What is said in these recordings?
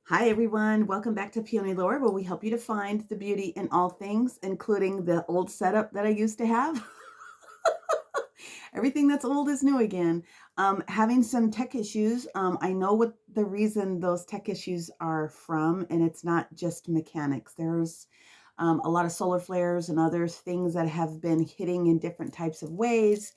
Hi, everyone. Welcome back to Peony Lore, where we help you to find the beauty in all things, including the old setup that I used to have. Everything that's old is new again. Having some tech issues. I know what the reason those tech issues are from, and it's not just mechanics. There's a lot of solar flares and other things that have been hitting in different types of ways.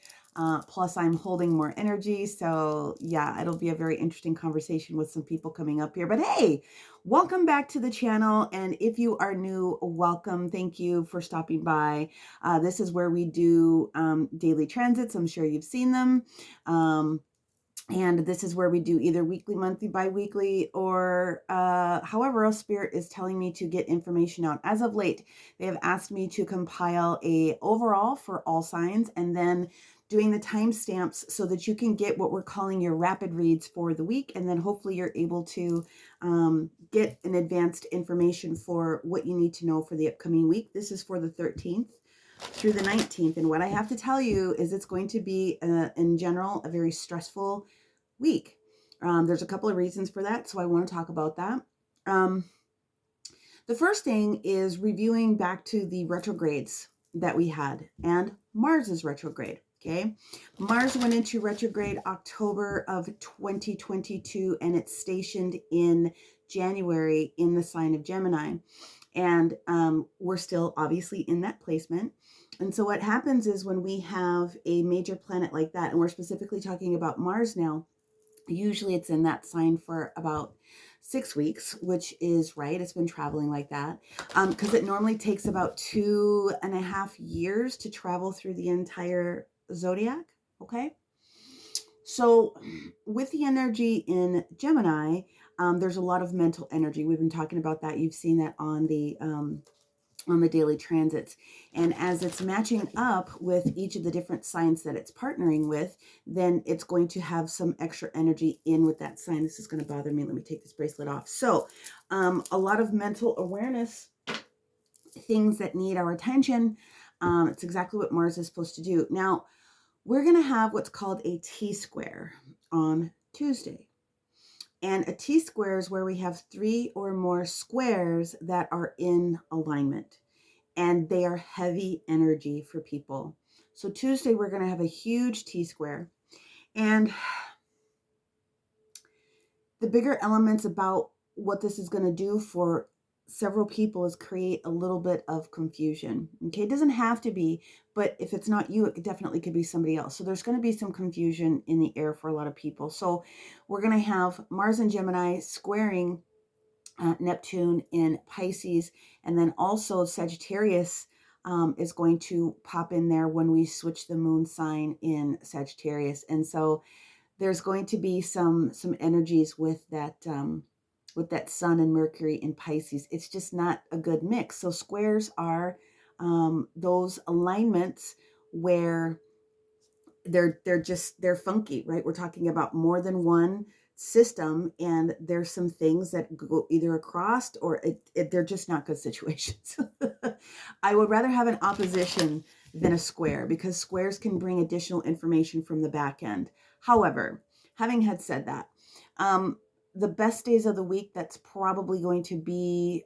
Plus, I'm holding more energy. So, yeah, it'll be a very interesting conversation with some people coming up here. But hey, welcome back to the channel. And if you are new, welcome. Thank you for stopping by. This is where we do daily transits. I'm sure you've seen them. And this is where we do either weekly, monthly, bi-weekly, or however else Spirit is telling me to get information out. As of late, they have asked me to compile a overall for all signs and then doing the timestamps so that you can get what we're calling your rapid reads for the week. And then hopefully you're able to get an advanced information for what you need to know for the upcoming week. This is for the 13th through the 19th. And what I have to tell you is it's going to be, in general, a very stressful week. There's a couple of reasons for that, so I want to talk about that. The first thing is reviewing back to the retrogrades that we had, and Mars is retrograde. Okay, Mars went into retrograde October of 2022, and it's stationed in January in the sign of Gemini. And we're still obviously in that placement. And so what happens is when we have a major planet like that, and we're specifically talking about Mars now, usually it's in that sign for about 6 weeks, which is right. It's been traveling like that because it normally takes about 2.5 years to travel through the entire zodiac. Okay. So with the energy in Gemini, there's a lot of mental energy. We've been talking about that. You've seen that on the daily transits. And as it's matching up with each of the different signs that it's partnering with, then it's going to have some extra energy in with that sign. This is going to bother me. Let me take this bracelet off. So a lot of mental awareness, things that need our attention. It's exactly what Mars is supposed to do. Now, we're going to have what's called a T-square on Tuesday. And a T-square is where we have 3 or more squares that are in alignment. And they are heavy energy for people. So Tuesday, we're going to have a huge T-square. And the bigger elements about what this is going to do for several people is create a little bit of confusion. Okay, it doesn't have to be, but if it's not you, it definitely could be somebody else. So there's going to be some confusion in the air for a lot of people. So we're going to have Mars and Gemini squaring Neptune in Pisces, and then also Sagittarius is going to pop in there when we switch the moon sign in Sagittarius. And so there's going to be some energies with that Sun and Mercury in Pisces. It's just not a good mix. So squares are those alignments where they're funky, right? We're talking about more than one system, and there's some things that go either across or they're just not good situations. I would rather have an opposition than a square because squares can bring additional information from the back end. However, having had said that, the best days of the week that's probably going to be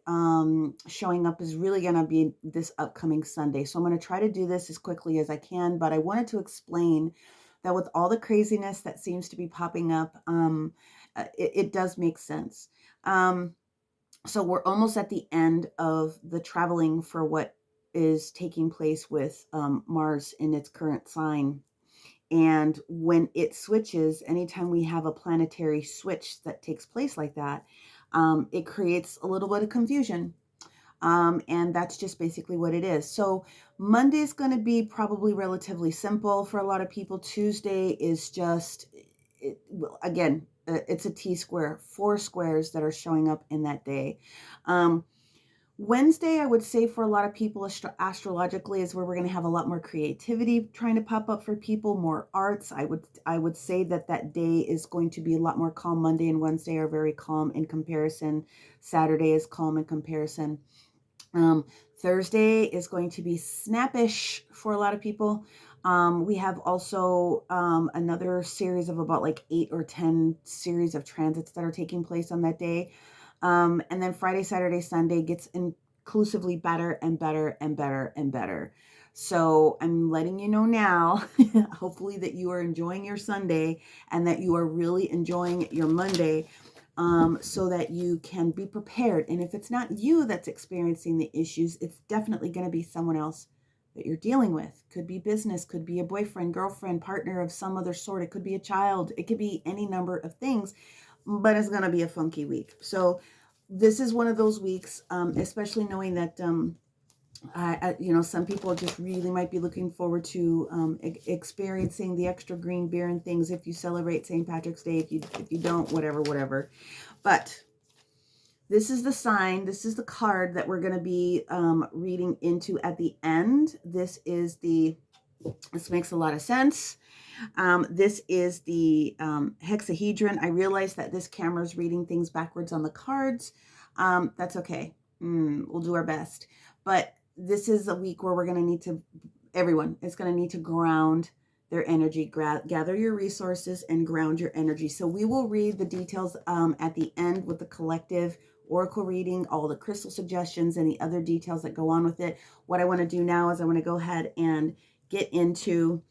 showing up is really going to be this upcoming Sunday. So I'm going to try to do this as quickly as I can, but I wanted to explain that with all the craziness that seems to be popping up, it does make sense. So we're almost at the end of the traveling for what is taking place with Mars in its current sign. And when it switches, anytime we have a planetary switch that takes place like that, it creates a little bit of confusion. And that's just basically what it is. So Monday is going to be probably relatively simple for a lot of people. Tuesday is just, again, it's a T-square, 4 squares that are showing up in that day. Wednesday, I would say for a lot of people, astrologically, is where we're going to have a lot more creativity trying to pop up for people, more arts. I would say that day is going to be a lot more calm. Monday and Wednesday are very calm in comparison. Saturday is calm in comparison. Thursday is going to be snappish for a lot of people. We have also another series of about like 8 or 10 series of transits that are taking place on that day. And then Friday, Saturday, Sunday gets inclusively better and better and better and better. So I'm letting you know now, hopefully that you are enjoying your Sunday and that you are really enjoying your Monday, so that you can be prepared. And if it's not you that's experiencing the issues, it's definitely going to be someone else that you're dealing with. Could be business, could be a boyfriend, girlfriend, partner of some other sort. It could be a child. It could be any number of things, but it's going to be a funky week. So this is one of those weeks, especially knowing that, some people just really might be looking forward to experiencing the extra green beer and things if you celebrate St. Patrick's Day. If you don't, whatever. But this is the sign. This is the card that we're going to be reading into at the end. This makes a lot of sense. This is the hexahedron. I realize that this camera is reading things backwards on the cards. That's okay. We'll do our best. But this is a week where we're going to need to, everyone is going to need to ground their energy, gather your resources and ground your energy. So we will read the details at the end with the collective oracle reading, all the crystal suggestions, and the other details that go on with it. What I want to do now is I want to go ahead and get into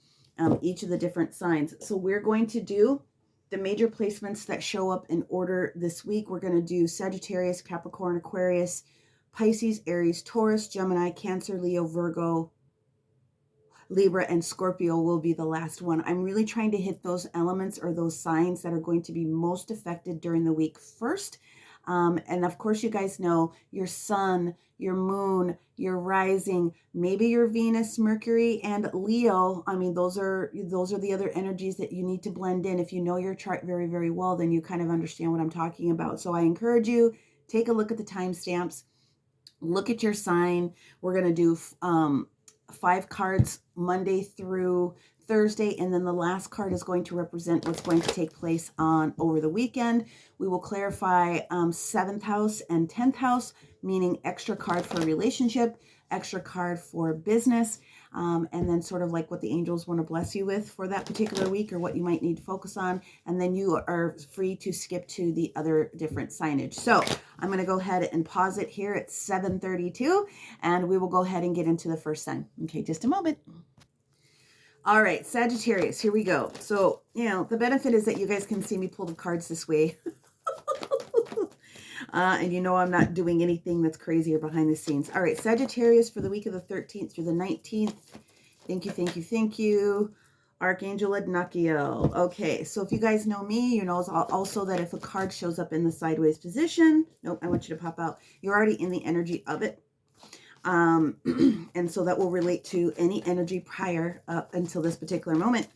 each of the different signs. So we're going to do the major placements that show up in order this week. We're going to do Sagittarius, Capricorn, Aquarius, Pisces, Aries, Taurus, Gemini, Cancer, Leo, Virgo, Libra, and Scorpio will be the last one. I'm really trying to hit those elements or those signs that are going to be most affected during the week first. And of course, you guys know your sun, your moon, your rising, maybe your Venus, Mercury, and Leo. I mean, those are the other energies that you need to blend in. If you know your chart very, very well, then you kind of understand what I'm talking about. So I encourage you, take a look at the timestamps, look at your sign. We're going to do 5 cards Monday through Thursday, and then the last card is going to represent what's going to take place over the weekend. We will clarify 7th house and 10th house, meaning extra card for relationship, extra card for business, and then sort of like what the angels want to bless you with for that particular week or what you might need to focus on. And then you are free to skip to the other different signage. So I'm going to go ahead and pause it here at 7:32, and we will go ahead and get into the first sign. Okay, just a moment. All right, Sagittarius, here we go. So, the benefit is that you guys can see me pull the cards this way. And I'm not doing anything that's crazy or behind the scenes. All right, Sagittarius for the week of the 13th through the 19th. Thank you. Archangel Adnakiel. Okay, so if you guys know me, you know also that if a card shows up in the sideways position, nope, I want you to pop out. You're already in the energy of it. And so that will relate to any energy prior up until this particular moment.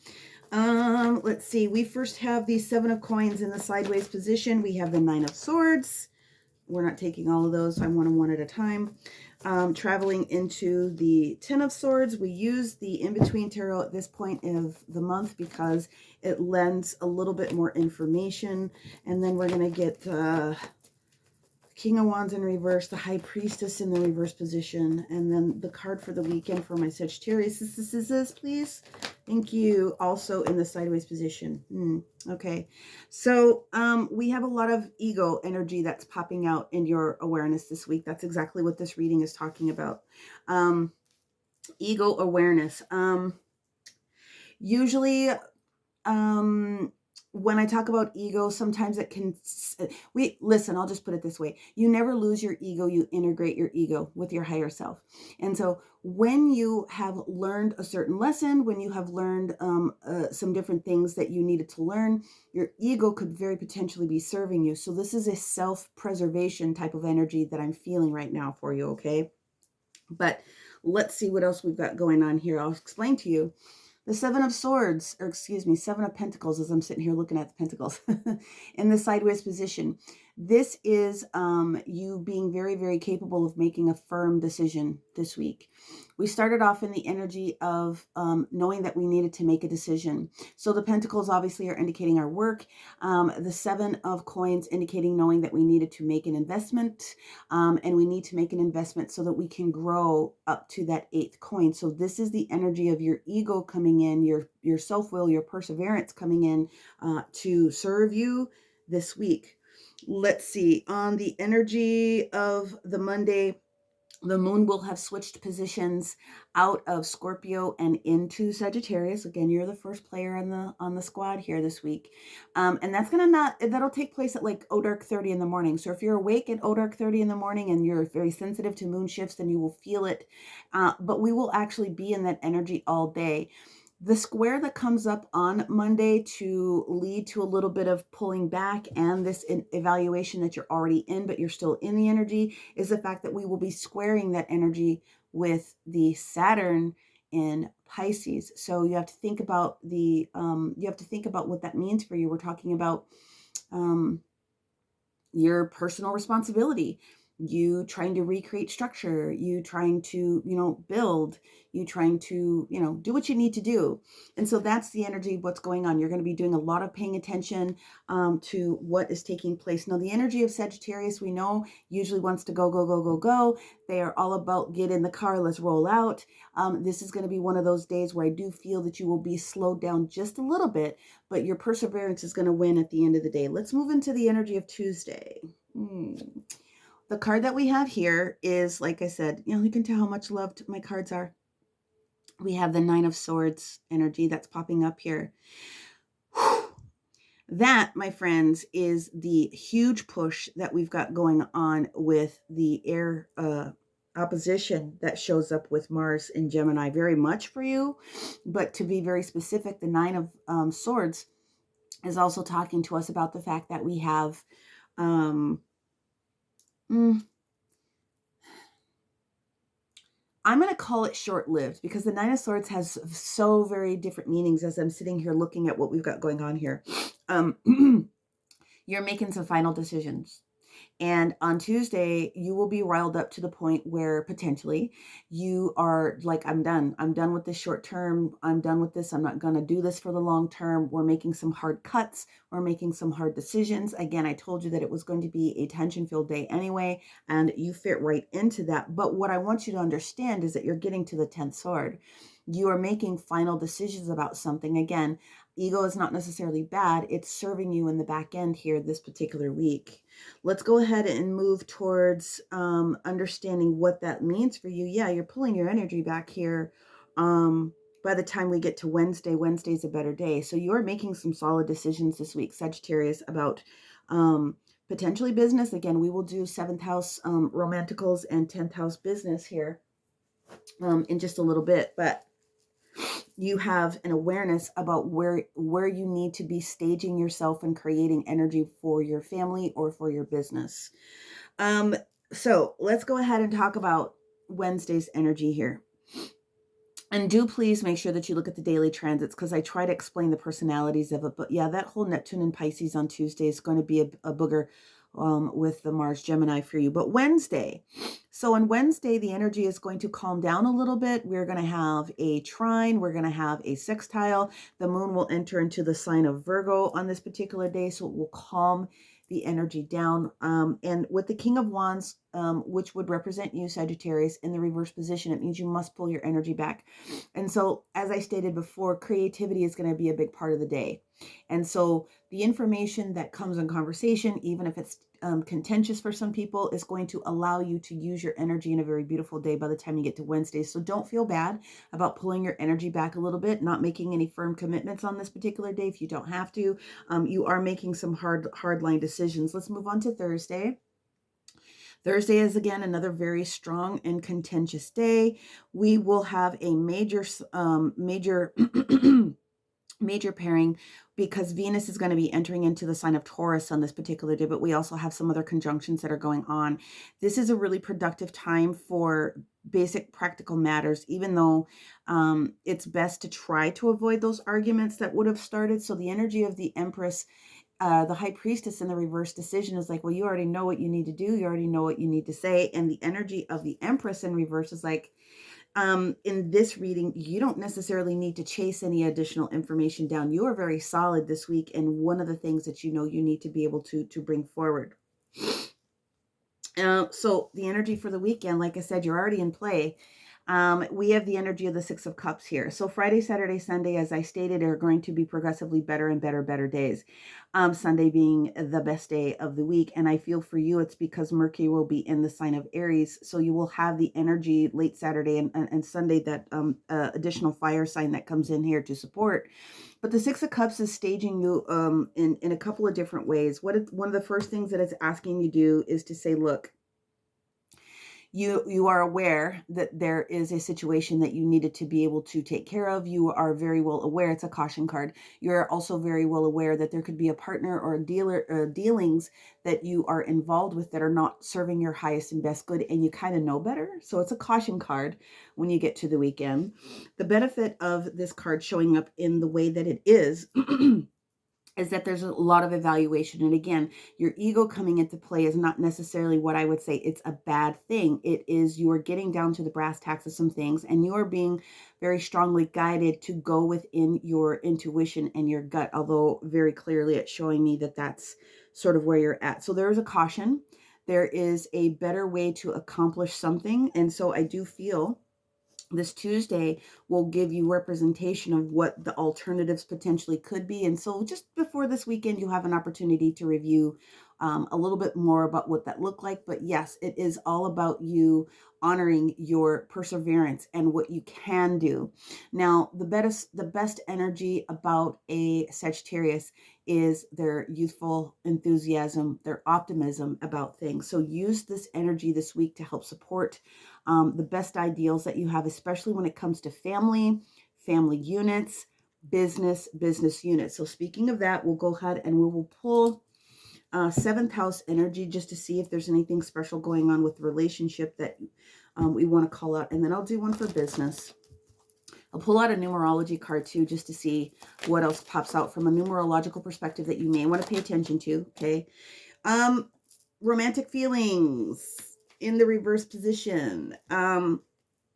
Let's see. We first have the 7 of coins in the sideways position. We have the 9 of swords. We're not taking all of those. I'm one at a time. Traveling into the 10 of swords. We use the in-between tarot at this point of the month because it lends a little bit more information. And then we're going to get King of Wands in reverse, the High Priestess in the reverse position, and then the card for the weekend for my Sagittarius. This, please. Thank you. Also in the sideways position. Okay. So we have a lot of ego energy that's popping out in your awareness this week. That's exactly what this reading is talking about. Ego awareness. Usually, when I talk about ego, sometimes it can, listen, I'll just put it this way. You never lose your ego. You integrate your ego with your higher self. And so when you have learned a certain lesson, when you have learned some different things that you needed to learn, your ego could very potentially be serving you. So this is a self-preservation type of energy that I'm feeling right now for you, okay? But let's see what else we've got going on here. I'll explain to you. The 7 of swords, or excuse me, 7 of pentacles, as I'm sitting here looking at the pentacles in the sideways position. This is you being very, very capable of making a firm decision this week. We started off in the energy of knowing that we needed to make a decision. So the pentacles obviously are indicating our work. The 7 of coins indicating knowing that we needed to make an investment. And we need to make an investment so that we can grow up to that 8th coin. So this is the energy of your ego coming in, your self-will, your perseverance coming in to serve you this week. Let's see. On the energy of the Monday, the moon will have switched positions out of Scorpio and into Sagittarius. Again, you're the first player on the squad here this week. And that'll take place at like dark 30 in the morning. So if you're awake at dark 30 in the morning and you're very sensitive to moon shifts, then you will feel it. But we will actually be in that energy all day. The square that comes up on Monday to lead to a little bit of pulling back and this evaluation that you're already in, but you're still in the energy, is the fact that we will be squaring that energy with the Saturn in Pisces. So you have to think about what that means for you. We're talking about your personal responsibility, you trying to recreate structure, you trying to, build, you trying to, do what you need to do. And so that's the energy of what's going on. You're going to be doing a lot of paying attention to what is taking place. Now, the energy of Sagittarius, we know, usually wants to go, go, go, go, go. They are all about get in the car, let's roll out. This is going to be one of those days where I do feel that you will be slowed down just a little bit, but your perseverance is going to win at the end of the day. Let's move into the energy of Tuesday. The card that we have here is, like I said, you can tell how much loved my cards are. We have the Nine of Swords energy that's popping up here. That, my friends, is the huge push that we've got going on with the air opposition that shows up with Mars and Gemini. Very much for you, but to be very specific, the Nine of Swords is also talking to us about the fact that we have I'm going to call it short-lived, because the Nine of Swords has so very different meanings as I'm sitting here looking at what we've got going on here. You're making some final decisions. And on Tuesday, you will be riled up to the point where potentially you are like, I'm done. I'm done with this short term. I'm done with this. I'm not going to do this for the long term. We're making some hard cuts. We're making some hard decisions. Again, I told you that it was going to be a tension-filled day anyway, and you fit right into that. But what I want you to understand is that you're getting to the 10th sword. You are making final decisions about something. Again, ego is not necessarily bad. It's serving you in the back end here this particular week. Let's go ahead and move towards understanding what that means for you. Yeah, you're pulling your energy back here. By the time we get to Wednesday, Wednesday's a better day. So you're making some solid decisions this week, Sagittarius, about potentially business. Again, we will do 7th house romanticals and 10th house business here in just a little bit. But you have an awareness about where you need to be staging yourself and creating energy for your family or for your business. So let's go ahead and talk about Wednesday's energy here. And do please make sure that you look at the daily transits, because I try to explain the personalities of it. But yeah, that whole Neptune and Pisces on Tuesday is going to be a booger with the Mars Gemini for you. But Wednesday, so on Wednesday, the energy is going to calm down a little bit. We're going to have a trine. We're going to have a sextile. The moon will enter into the sign of Virgo on this particular day, so it will calm the energy down. And with the King of Wands, which would represent you, Sagittarius, in the reverse position, it means you must pull your energy back. And so, as I stated before, creativity is going to be a big part of the day. And so the information that comes in conversation, even if it's contentious for some people, is going to allow you to use your energy in a very beautiful day by the time you get to Wednesday. So don't feel bad about pulling your energy back a little bit, not making any firm commitments on this particular day if you don't have to. You are making some hard line decisions. Let's move on to Thursday. Thursday is, again, another very strong and contentious day. We will have a major major pairing, because Venus is going to be entering into the sign of Taurus on this particular day, but we also have some other conjunctions that are going on. This is a really productive time for basic practical matters, even though it's best to try to avoid those arguments that would have started. So the energy of the Empress, the High Priestess in the reverse decision, is like, well, you already know what you need to do. You already know what you need to say. And the energy of the Empress in reverse is like, in this reading, you don't necessarily need to chase any additional information down. You are very solid this week, and one of the things that you need to be able to bring forward. So the energy for the weekend, like I said, you're already in play. We have the energy of the Six of Cups here. So Friday, Saturday, Sunday, as I stated, are going to be progressively better and better days. Sunday being the best day of the week. And I feel for you, it's because Mercury will be in the sign of Aries. So you will have the energy late Saturday and Sunday, that additional fire sign that comes in here to support. But the Six of Cups is staging you in a couple of different ways. One of the first things that it's asking you to do is to say, look, you are aware that there is a situation that you needed to be able to take care of. You are very well aware. It's a caution card. You're also very well aware that there could be a partner or a dealings that you are involved with that are not serving your highest and best good, and you kind of know better. So it's a caution card when you get to the weekend. The benefit of this card showing up in the way that it is is that there's a lot of evaluation. And again, your ego coming into play is not necessarily what I would say it's a bad thing. It is, you are getting down to the brass tacks of some things, and you are being very strongly guided to go within your intuition and your gut, although very clearly it's showing me that that's sort of where you're at. So there is a caution. There is a better way to accomplish something. And so I do feel this Tuesday will give you representation of what the alternatives potentially could be. And so just before this weekend, you'll have an opportunity to review a little bit more about what that looked like. But yes, it is all about you honoring your perseverance and what you can do. Now, the best energy about a Sagittarius is their youthful enthusiasm, their optimism about things. So use this energy this week to help support the best ideals that you have, especially when it comes to family units, business units. So speaking of that, we'll go ahead and we will pull 7th house energy just to see if there's anything special going on with the relationship that we want to call out. And then I'll do one for business. I'll pull out a numerology card too, just to see what else pops out from a numerological perspective that you may want to pay attention to. Okay. Romantic feelings in the reverse position.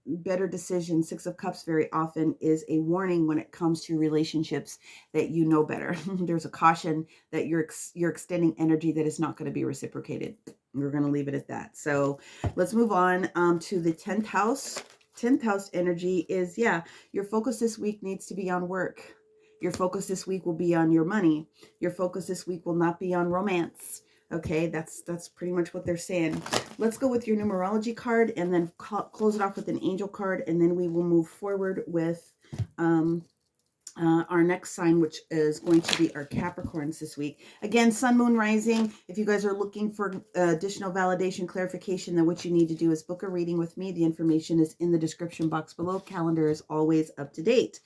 Better decision. 6 of Cups very often is a warning when it comes to relationships that you know better. There's a caution that you're extending energy that is not going to be reciprocated. We're going to leave it at that. So let's move on to the 10th house. 10th house energy is, your focus this week needs to be on work. Your focus this week will be on your money. Your focus this week will not be on romance. Okay, that's pretty much what they're saying. Let's go with your numerology card and then close it off with an angel card, and then we will move forward with our next sign, which is going to be our Capricorns this week. Again, sun, moon, rising. If you guys are looking for additional validation, clarification, then what you need to do is book a reading with me. The information is in the description box below. Calendar is always up to date.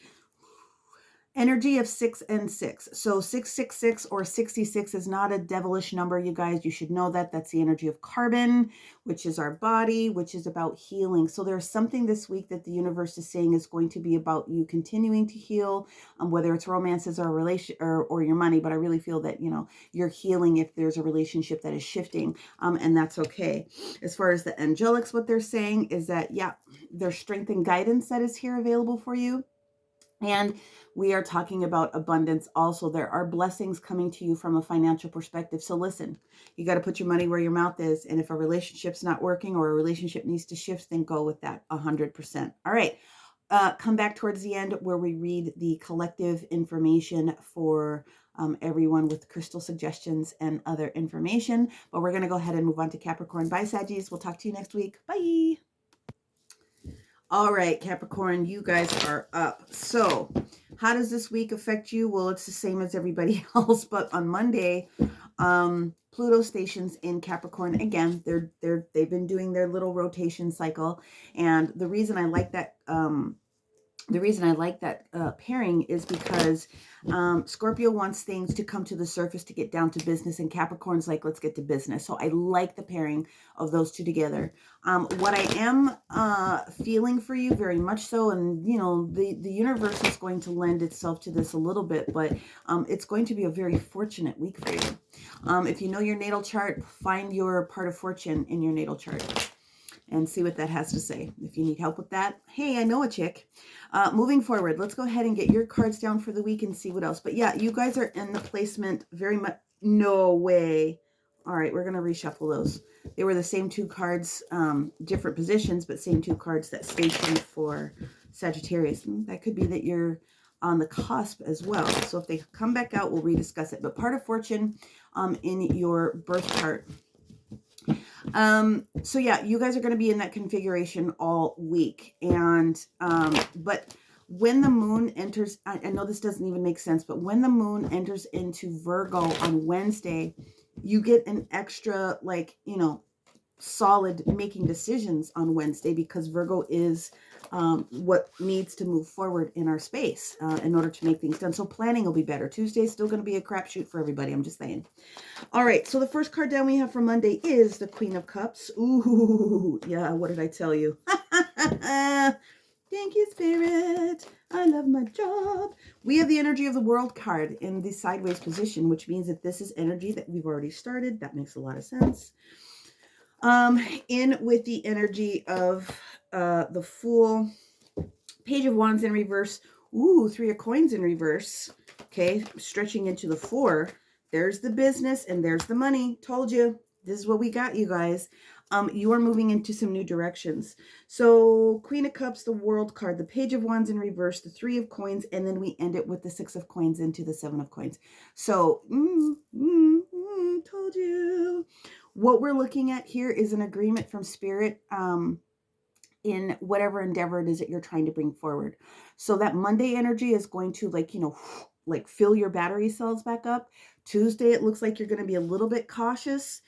Energy of 6 and 6. So 666 or 66 is not a devilish number, you guys. You should know that. That's the energy of carbon, which is our body, which is about healing. So there's something this week that the universe is saying is going to be about you continuing to heal, whether it's romances or or your money. But I really feel that, you're healing if there's a relationship that is shifting, and that's okay. As far as the angelics, what they're saying is that, there's strength and guidance that is here available for you. And we are talking about abundance also. There are blessings coming to you from a financial perspective. So listen, you got to put your money where your mouth is. And if a relationship's not working or a relationship needs to shift, then go with that 100%. All right. Come back towards the end where we read the collective information for everyone with crystal suggestions and other information. But we're going to go ahead and move on to Capricorn. Bye, Saggies. We'll talk to you next week. Bye. All right, Capricorn, you guys are up. So how does this week affect you? Well, it's the same as everybody else, but on Monday, Pluto stations in Capricorn. Again, they've been doing their little rotation cycle. And the reason I like that, pairing is because Scorpio wants things to come to the surface to get down to business, and Capricorn's like, let's get to business. So I like the pairing of those two together. What I am feeling for you very much so, and the universe is going to lend itself to this a little bit, but it's going to be a very fortunate week for you. If you know your natal chart, find your part of fortune in your natal chart and see what that has to say. If you need help with that, hey, I know a chick. Moving forward, let's go ahead and get your cards down for the week and see what else. But yeah, you guys are in the placement very much. No way. All right, we're going to reshuffle those. They were the same two cards, different positions, but same two cards that stationed for Sagittarius. That could be that you're on the cusp as well. So if they come back out, we'll rediscuss it. But part of fortune in your birth chart. So yeah, you guys are going to be in that configuration all week. And, but when the moon enters, I know this doesn't even make sense, but when the moon enters into Virgo on Wednesday, you get an extra, like, you know, solid making decisions on Wednesday, because Virgo is what needs to move forward in our space in order to make things done. So planning will be better. Tuesday is still going to be a crapshoot for everybody. I'm just saying. All right. So the first card down we have for Monday is the Queen of Cups. Ooh, yeah. What did I tell you? Thank you, Spirit. I love my job. We have the energy of the World card in the sideways position, which means that this is energy that we've already started. That makes a lot of sense. In with the energy of the Fool, Page of Wands in reverse. Ooh, Three of Coins in reverse. Okay, stretching into the 4. There's the business and there's the money. Told you. This is what we got, you guys. You are moving into some new directions. So Queen of Cups, the World card, the Page of Wands in reverse, the 3 of Coins, and then we end it with the 6 of Coins into the 7 of Coins. So, told you. What we're looking at here is an agreement from Spirit in whatever endeavor it is that you're trying to bring forward. So that Monday energy is going to, like, you know, like fill your battery cells back up. Tuesday, it looks like you're going to be a little bit cautious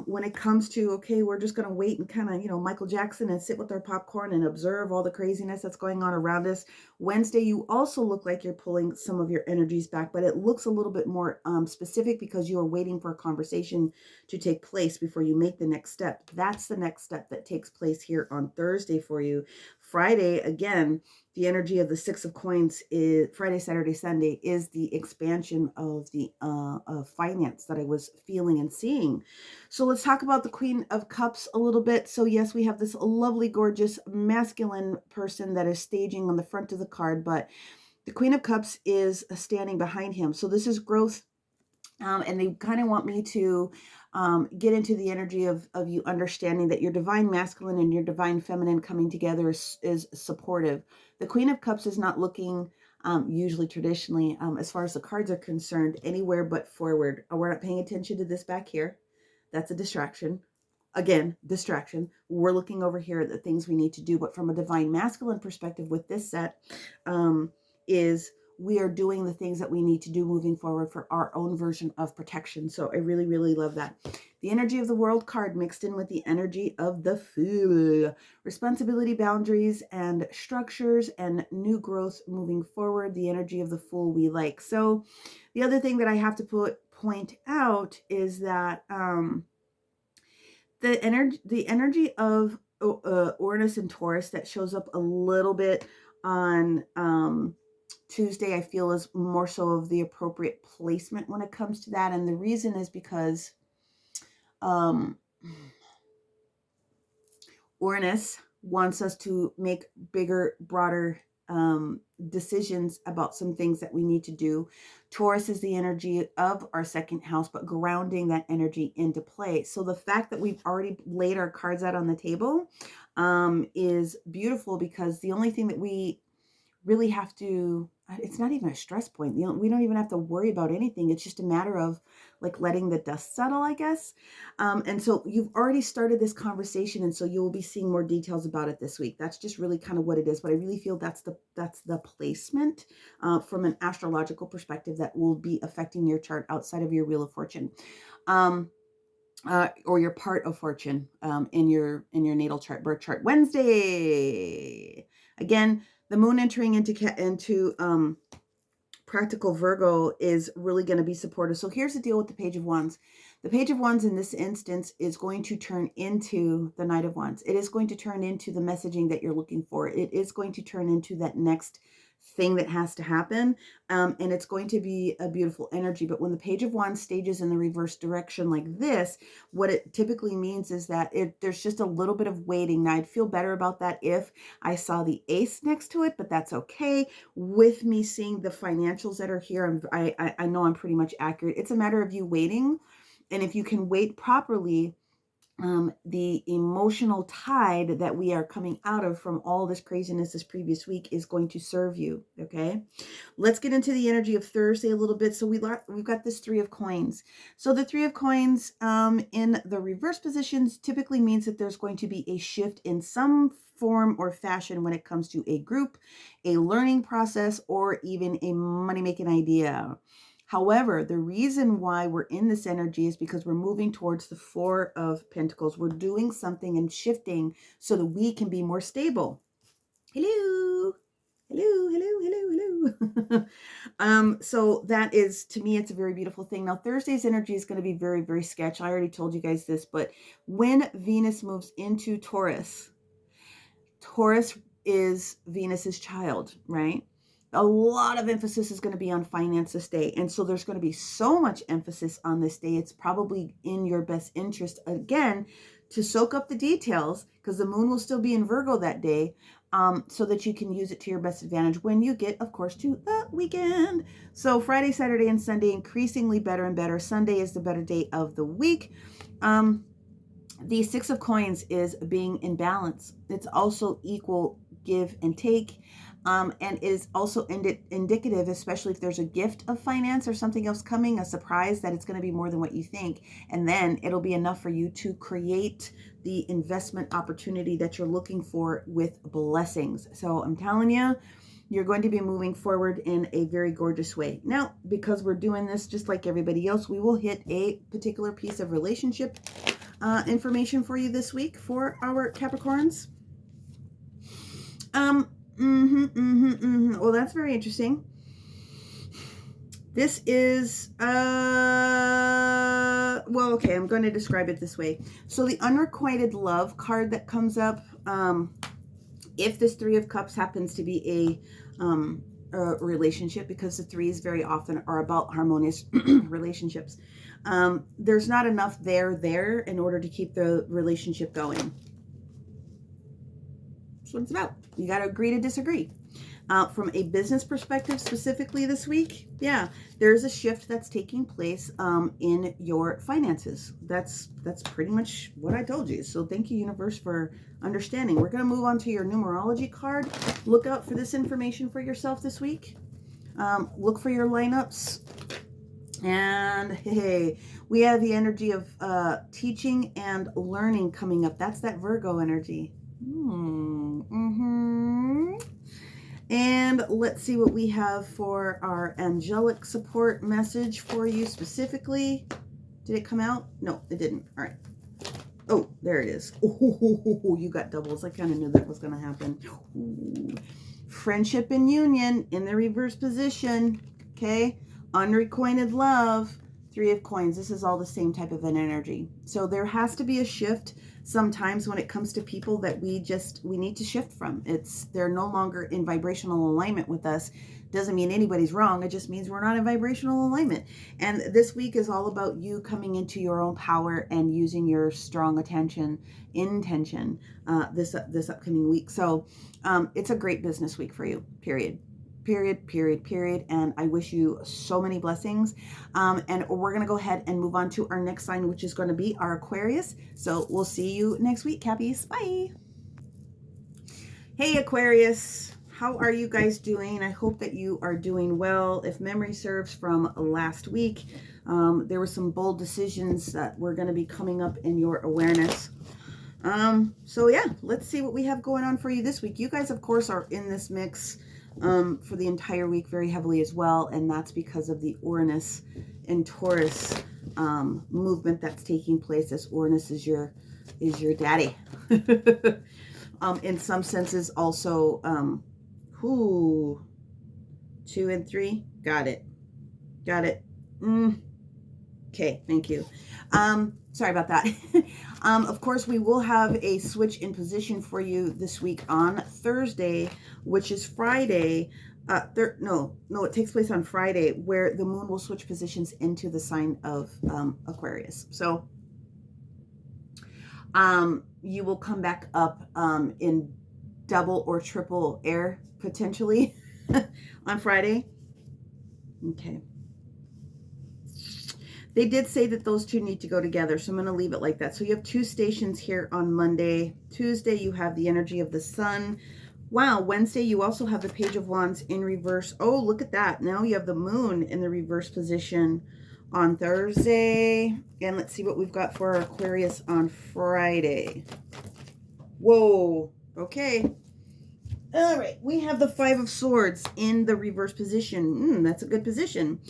when it comes to, okay, we're just going to wait and kind of, you know, Michael Jackson and sit with our popcorn and observe all the craziness that's going on around us. Wednesday, you also look like you're pulling some of your energies back, but it looks a little bit more specific because you are waiting for a conversation to take place before you make the next step. That's the next step that takes place here on Thursday for you. Friday, again, the energy of the 6 of Coins is Friday, Saturday, Sunday is the expansion of the finance that I was feeling and seeing. So let's talk about the Queen of Cups a little bit. So yes, we have this lovely, gorgeous, masculine person that is staging on the front of the card, but the Queen of Cups is standing behind him. So this is growth. And they kind of want me to get into the energy of you understanding that your divine masculine and your divine feminine coming together is supportive. The Queen of Cups is not looking usually traditionally, as far as the cards are concerned, anywhere but forward. We're not paying attention to this back here. That's a distraction. Again, distraction. We're looking over here at the things we need to do. But from a divine masculine perspective with this set is we are doing the things that we need to do moving forward for our own version of protection. So I really, really love that. The energy of the World card mixed in with the energy of the Fool. Responsibility, boundaries, and structures, and new growth moving forward. The energy of the Fool we like. So the other thing that I have to point out is that the energy of Uranus and Taurus that shows up a little bit on Tuesday, I feel is more so of the appropriate placement when it comes to that. And the reason is because Uranus wants us to make bigger, broader decisions about some things that we need to do. Taurus is the energy of our second house, but grounding that energy into play. So the fact that we've already laid our cards out on the table is beautiful, because the only thing that we really have to, it's not even a stress point. You know, we don't even have to worry about anything. It's just a matter of like letting the dust settle, I guess. And so you've already started this conversation, and so you'll be seeing more details about it this week. That's just really kind of what it is. But I really feel that's the placement from an astrological perspective that will be affecting your chart outside of your Wheel of Fortune. Or your part of fortune in your natal chart, birth chart. Wednesday, again, the moon entering into practical Virgo is really going to be supportive. So here's the deal with the Page of Wands. The Page of Wands in this instance is going to turn into the Knight of Wands. It is going to turn into the messaging that you're looking for. It is going to turn into that next thing that has to happen, and it's going to be a beautiful energy. But when the Page of Wands stages in the reverse direction like this, what it typically means is that there's just a little bit of waiting. Now, I'd feel better about that if I saw the Ace next to it, but that's okay. With me seeing the financials that are here, I know I'm pretty much accurate. It's a matter of you waiting And if you can wait properly, the emotional tide that we are coming out of from all this craziness this previous week is going to serve you. Okay. Let's get into the energy of Thursday a little bit. So we've got this Three of Coins. So the Three of Coins in the reverse positions typically means that there's going to be a shift in some form or fashion when it comes to a group, a learning process, or even a money-making idea. However, the reason why we're in this energy is because we're moving towards the Four of Pentacles. We're doing something and shifting so that we can be more stable. Hello. Hello, hello, hello, hello. So that is, to me, it's a very beautiful thing. Now, Thursday's energy is going to be very, very sketch. I already told you guys this, but when Venus moves into Taurus, Taurus is Venus's child, right? A lot of emphasis is going to be on finance this day. And so there's going to be so much emphasis on this day. It's probably in your best interest, again, to soak up the details, because the moon will still be in Virgo that day, so that you can use it to your best advantage when you get, of course, to the weekend. So Friday, Saturday, and Sunday, increasingly better and better. Sunday is the better day of the week. The Six of Coins is being in balance. It's also equal give and take, and is also indicative, especially if there's a gift of finance or something else coming, a surprise, that it's going to be more than what you think. And then it'll be enough for you to create the investment opportunity that you're looking for with blessings. So I'm telling you, you're going to be moving forward in a very gorgeous way. Now, because we're doing this just like everybody else, we will hit a particular piece of relationship information for you this week for our Capricorns. Well, that's very interesting. This is, well, okay, I'm going to describe it this way. So the unrequited love card that comes up, if this Three of Cups happens to be a relationship, because the threes very often are about harmonious relationships, there's not enough there in order to keep the relationship going. That's what it's about. You got to agree to disagree. From a business perspective, specifically this week, yeah, there's a shift that's taking place in your finances. That's pretty much what I told you. So thank you, universe, for understanding. We're going to move on to your numerology card. Look out for this information for yourself this week. Look for your lineups. And hey, we have the energy of teaching and learning coming up. That's that Virgo energy. And let's see what we have for our angelic support message for you specifically. Did it come out? No, it didn't. All right. Oh, there it is. Oh, you got doubles. I kind of knew that was going to happen. Ooh. Friendship and union in the reverse position. Okay. Unrequited love. Three of Coins. This is all the same type of an energy. So there has to be a shift sometimes when it comes to people that we need to shift from. They're no longer in vibrational alignment with us. Doesn't mean anybody's wrong. It just means we're not in vibrational alignment. And this week is all about you coming into your own power and using your strong intention this upcoming week. So it's a great business week for you, period. And I wish you so many blessings. And we're going to go ahead and move on to our next sign, which is going to be our Aquarius. So we'll see you next week, Cappies. Bye. Hey, Aquarius. How are you guys doing? I hope that you are doing well. If memory serves from last week, there were some bold decisions that were going to be coming up in your awareness. So yeah, let's see what we have going on for you this week. You guys, of course, are in this mix for the entire week very heavily as well, and that's because of the Uranus and Taurus movement that's taking place. As Uranus is your daddy. In some senses also, 2 and 3, got it. Okay, thank you. Sorry about that. Of course, we will have a switch in position for you this week on Thursday, which is Friday. No, it takes place on Friday, where the moon will switch positions into the sign of Aquarius. So you will come back up in double or triple air, potentially, on Friday. Okay. They did say that those two need to go together, so I'm going to leave it like that. So you have two stations here on Monday. Tuesday, you have the energy of the sun. Wow, Wednesday, you also have the Page of Wands in reverse. Oh, look at that. Now you have the moon in the reverse position on Thursday. And let's see what we've got for our Aquarius on Friday. Whoa, okay. All right, we have the Five of Swords in the reverse position. That's a good position.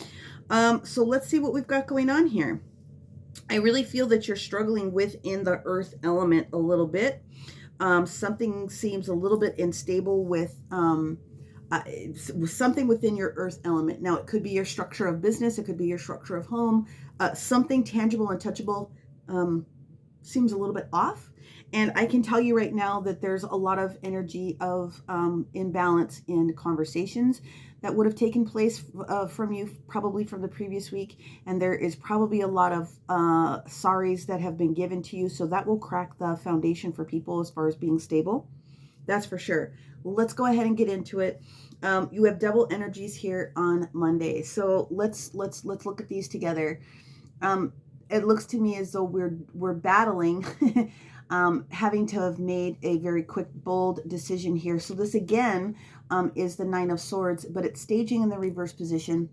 So let's see what we've got going on here. I really feel that you're struggling within the earth element a little bit. Something seems a little bit unstable with something within your earth element. Now, it could be your structure of business. It could be your structure of home. Something tangible and touchable seems a little bit off. And I can tell you right now that there's a lot of energy of imbalance in conversations that would have taken place from you probably from the previous week. And there is probably a lot of sorries that have been given to you. So that will crack the foundation for people as far as being stable. That's for sure. Let's go ahead and get into it. You have double energies here on Monday. So let's look at these together. It looks to me as though we're battling having to have made a very quick, bold decision here. So this again is the Nine of Swords, but it's staging in the reverse position.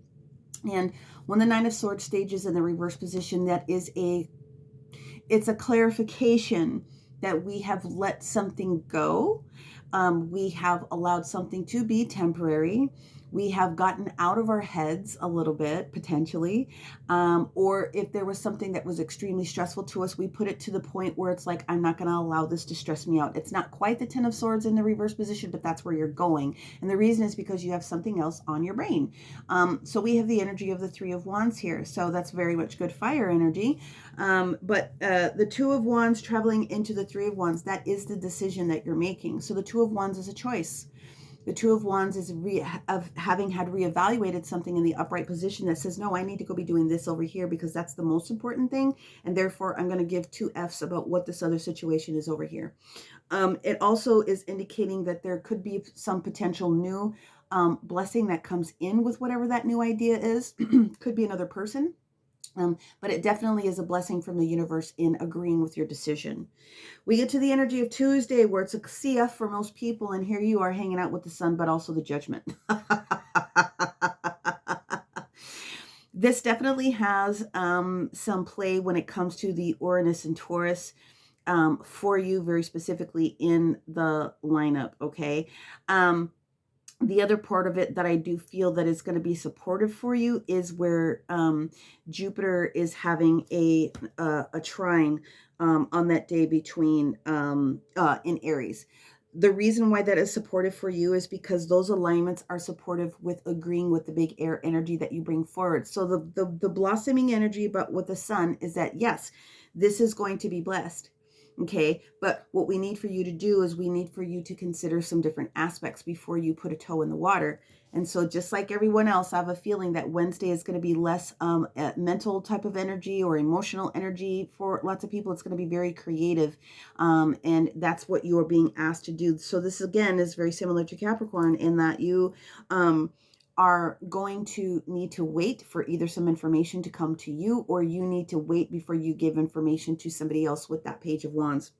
And when the Nine of Swords stages in the reverse position, it's a clarification that we have let something go. We have allowed something to be temporary. We have gotten out of our heads a little bit, potentially. Or if there was something that was extremely stressful to us, we put it to the point where it's like, I'm not going to allow this to stress me out. It's not quite the Ten of Swords in the reverse position, but that's where you're going. And the reason is because you have something else on your brain. So we have the energy of the Three of Wands here. So that's very much good fire energy. But the Two of Wands traveling into the Three of Wands, that is the decision that you're making. So the Two of Wands is a choice. The Two of Wands is of having had reevaluated something in the upright position that says, no, I need to go be doing this over here because that's the most important thing. And therefore, I'm going to give 2 Fs about what this other situation is over here. It also is indicating that there could be some potential new blessing that comes in with whatever that new idea is. Could be another person. But it definitely is a blessing from the universe in agreeing with your decision. We get to the energy of Tuesday where it's a CF for most people. And here you are hanging out with the sun, but also the Judgment. This definitely has some play when it comes to the Uranus and Taurus for you very specifically in the lineup. Okay. The other part of it that I do feel that is going to be supportive for you is where Jupiter is having a trine on that day between in Aries. The reason why that is supportive for you is because those alignments are supportive with agreeing with the big air energy that you bring forward. So the blossoming energy but with the sun is that, yes, this is going to be blessed. Okay, but what we need for you to do is we need for you to consider some different aspects before you put a toe in the water. And so just like everyone else, I have a feeling that Wednesday is going to be less mental type of energy or emotional energy for lots of people. It's going to be very creative. And that's what you are being asked to do. So this, again, is very similar to Capricorn in that you are going to need to wait for either some information to come to you, or you need to wait before you give information to somebody else with that Page of Wands.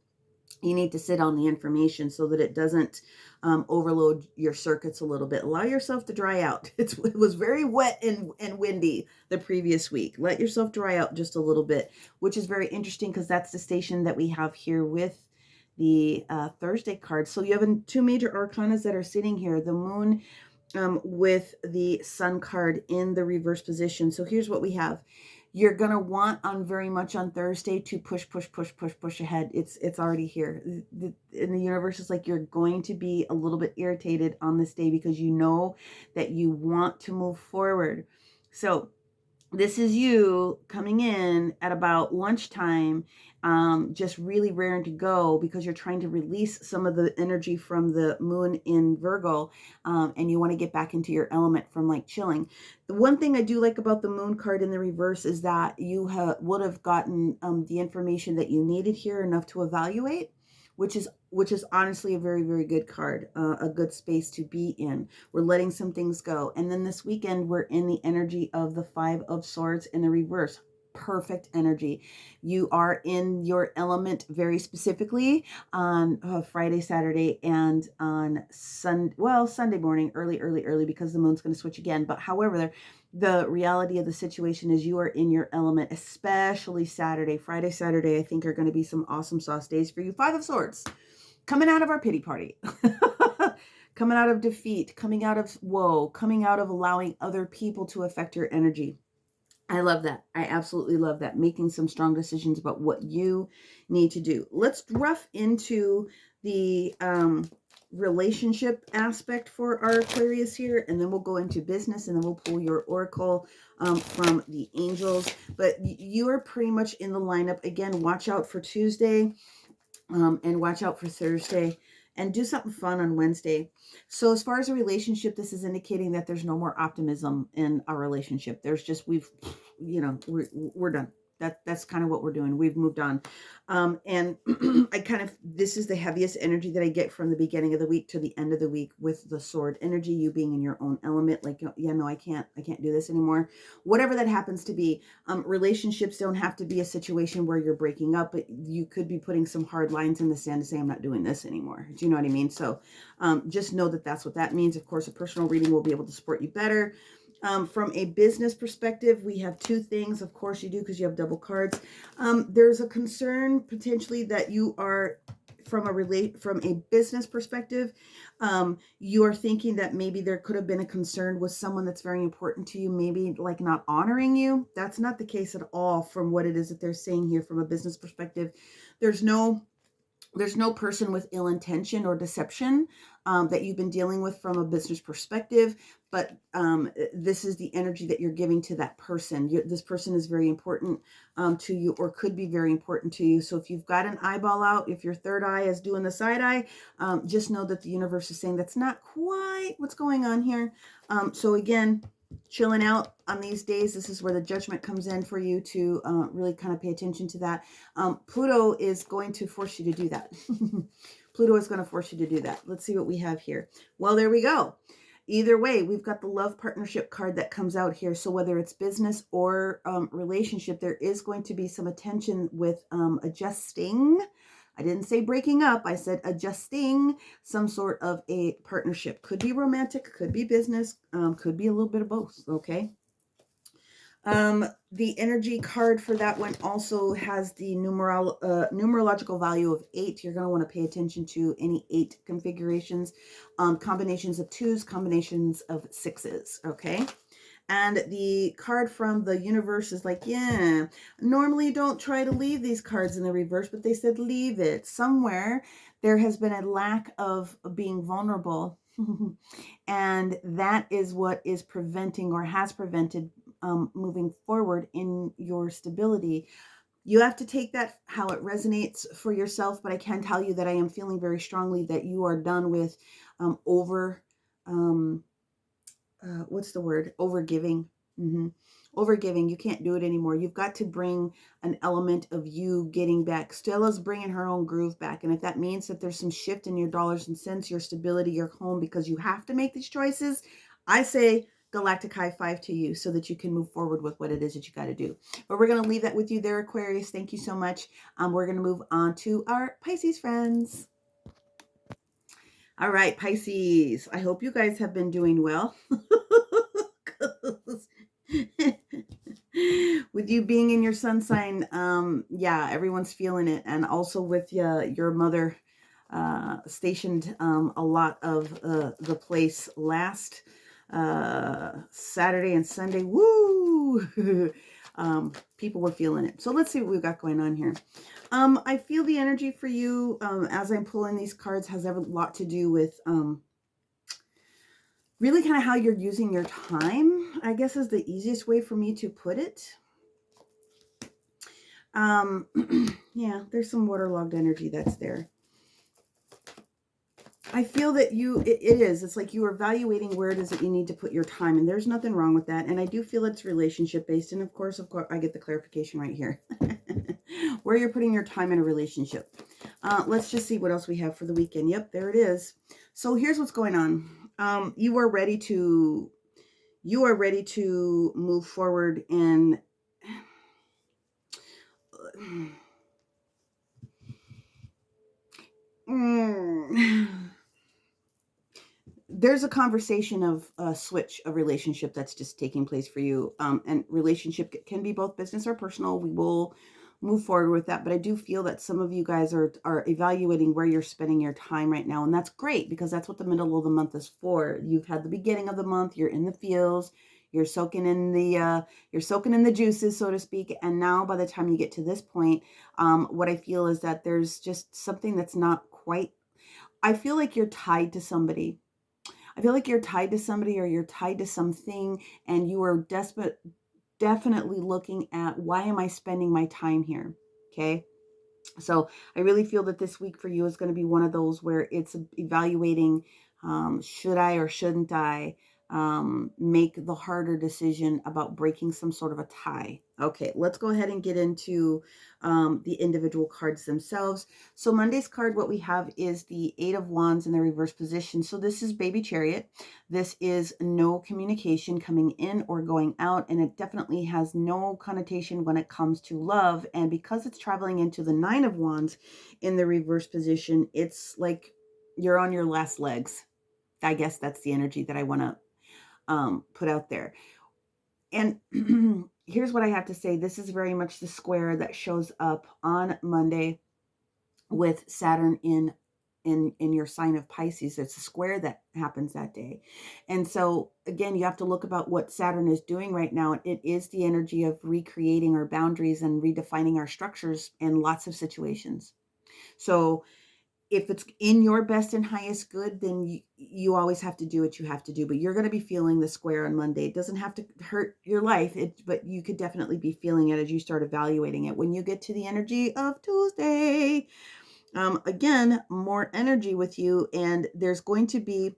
You need to sit on the information so that it doesn't overload your circuits a little bit. Allow yourself to dry out. It was very wet and windy the previous week. Let yourself dry out just a little bit, which is very interesting because that's the station that we have here with the Thursday card. So you have 2 major arcanas that are sitting here. The moon with the sun card in the reverse position. So here's what we have. You're going to want very much on Thursday to push ahead. It's already here. In the universe, it's like you're going to be a little bit irritated on this day because you know that you want to move forward. So this is you coming in at about lunchtime, just really raring to go because you're trying to release some of the energy from the moon in Virgo, and you want to get back into your element from like chilling. The one thing I do like about the moon card in the reverse is that you would have gotten the information that you needed here enough to evaluate, which is honestly a very, very good card, a good space to be in. We're letting some things go. And then this weekend, we're in the energy of the Five of Swords in the reverse. perfect energy. You are in your element very specifically on Friday, Saturday, and on Sunday morning, early, because the moon's going to switch again. But however, the reality of the situation is you are in your element, especially Saturday. Friday, Saturday, I think are going to be some awesome sauce days for you. Five of Swords, coming out of our pity party. Coming out of defeat, coming out of woe, coming out of allowing other people to affect your energy. I love that. I absolutely love that. Making some strong decisions about what you need to do. Let's rough into the relationship aspect for our Aquarius here, and then we'll go into business, and then we'll pull your oracle from the angels. But you are pretty much in the lineup. Again, watch out for Tuesday and watch out for Thursday. And do something fun on Wednesday. So as far as a relationship, this is indicating that there's no more optimism in our relationship. There's just, we're done. That's kind of what we're doing. We've moved on. And this is the heaviest energy that I get from the beginning of the week to the end of the week with the sword energy, you being in your own element. Like, yeah, no, I can't do this anymore. Whatever that happens to be. Relationships don't have to be a situation where you're breaking up, but you could be putting some hard lines in the sand to say, I'm not doing this anymore. Do you know what I mean? So just know that that's what that means. Of course, a personal reading will be able to support you better. From a business perspective, we have two things. Of course you do, because you have double cards. There's a concern potentially that you are from a business perspective. You are thinking that maybe there could have been a concern with someone that's very important to you, maybe like not honoring you. That's not the case at all from what it is that they're saying here from a business perspective. There's no person with ill intention or deception that you've been dealing with from a business perspective, but this is the energy that you're giving to that person. This person is very important to you, or could be very important to you. So if you've got an eyeball out, if your third eye is doing the side eye, just know that the universe is saying that's not quite what's going on here. So again, chilling out on these days, this is where the judgment comes in for you to really kind of pay attention to that. Pluto is going to force you to do that. Pluto is going to force you to do that. Let's see what we have here. Well, there we go. Either way, we've got the love partnership card that comes out here. So whether it's business or relationship, there is going to be some attention with adjusting. I didn't say breaking up. I said adjusting some sort of a partnership. Could be romantic, could be business, could be a little bit of both, okay? The energy card for that one also has the numerological value of 8. You're going to want to pay attention to any 8 configurations, combinations of 2s, combinations of 6s, okay? And the card from the universe is like, yeah, normally don't try to leave these cards in the reverse, but they said leave it. Somewhere there has been a lack of being vulnerable. And that is what is preventing, or has prevented, moving forward in your stability. You have to take that how it resonates for yourself, but I can tell you that I am feeling very strongly that you are done with what's the word? Overgiving. Overgiving. You can't do it anymore. You've got to bring an element of you getting back. Stella's bringing her own groove back. And if that means that there's some shift in your dollars and cents, your stability, your home, because you have to make these choices, I say galactic high five to you so that you can move forward with what it is that you got to do. But we're going to leave that with you there, Aquarius. Thank you so much. We're going to move on to our Pisces friends. All right, Pisces. I hope you guys have been doing well. With you being in your sun sign, yeah, everyone's feeling it. And also with your mother stationed a lot of the place last Saturday and Sunday. Woo! People were feeling it. So let's see what we've got going on here. I feel the energy for you as I'm pulling these cards has a lot to do with really kind of how you're using your time, I guess is the easiest way for me to put it. Yeah, there's some waterlogged energy that's there. I feel that it's like you are evaluating where it is that you need to put your time, and there's nothing wrong with that. And I do feel it's relationship based. And of course, I get the clarification right here. Where you're putting your time in a relationship. Let's just see what else we have for the weekend. Yep, there it is. So here's what's going on. You are ready to move forward, and there's a conversation of a switch of relationship that's just taking place for you. And relationship can be both business or personal. We will move forward with that. But I do feel that some of you guys are evaluating where you're spending your time right now. And that's great, because that's what the middle of the month is for. You've had the beginning of the month. You're in the feels. You're soaking in the juices, so to speak. And now by the time you get to this point, what I feel is that there's just something that's not quite, I feel like you're tied to somebody. I feel like you're tied to somebody, or you're tied to something, and you are definitely looking at, why am I spending my time here? Okay. So I really feel that this week for you is going to be one of those where it's evaluating, should I or shouldn't I make the harder decision about breaking some sort of a tie. Okay, let's go ahead and get into the individual cards themselves. So Monday's card, what we have is the Eight of Wands in the reverse position. So this is Baby Chariot. This is no communication coming in or going out, and it definitely has no connotation when it comes to love. And because it's traveling into the Nine of Wands in the reverse position, it's like you're on your last legs. I guess that's the energy that I want to put out there. And here's what I have to say. This is very much the square that shows up on Monday with Saturn in your sign of Pisces. It's a square that happens that day. And so again, you have to look about what Saturn is doing right now. It is the energy of recreating our boundaries and redefining our structures in lots of situations. So if it's in your best and highest good, then you always have to do what you have to do. But you're going to be feeling the square on Monday. It doesn't have to hurt your life, but you could definitely be feeling it as you start evaluating it. When you get to the energy of Tuesday, again, more energy with you. And there's going to be,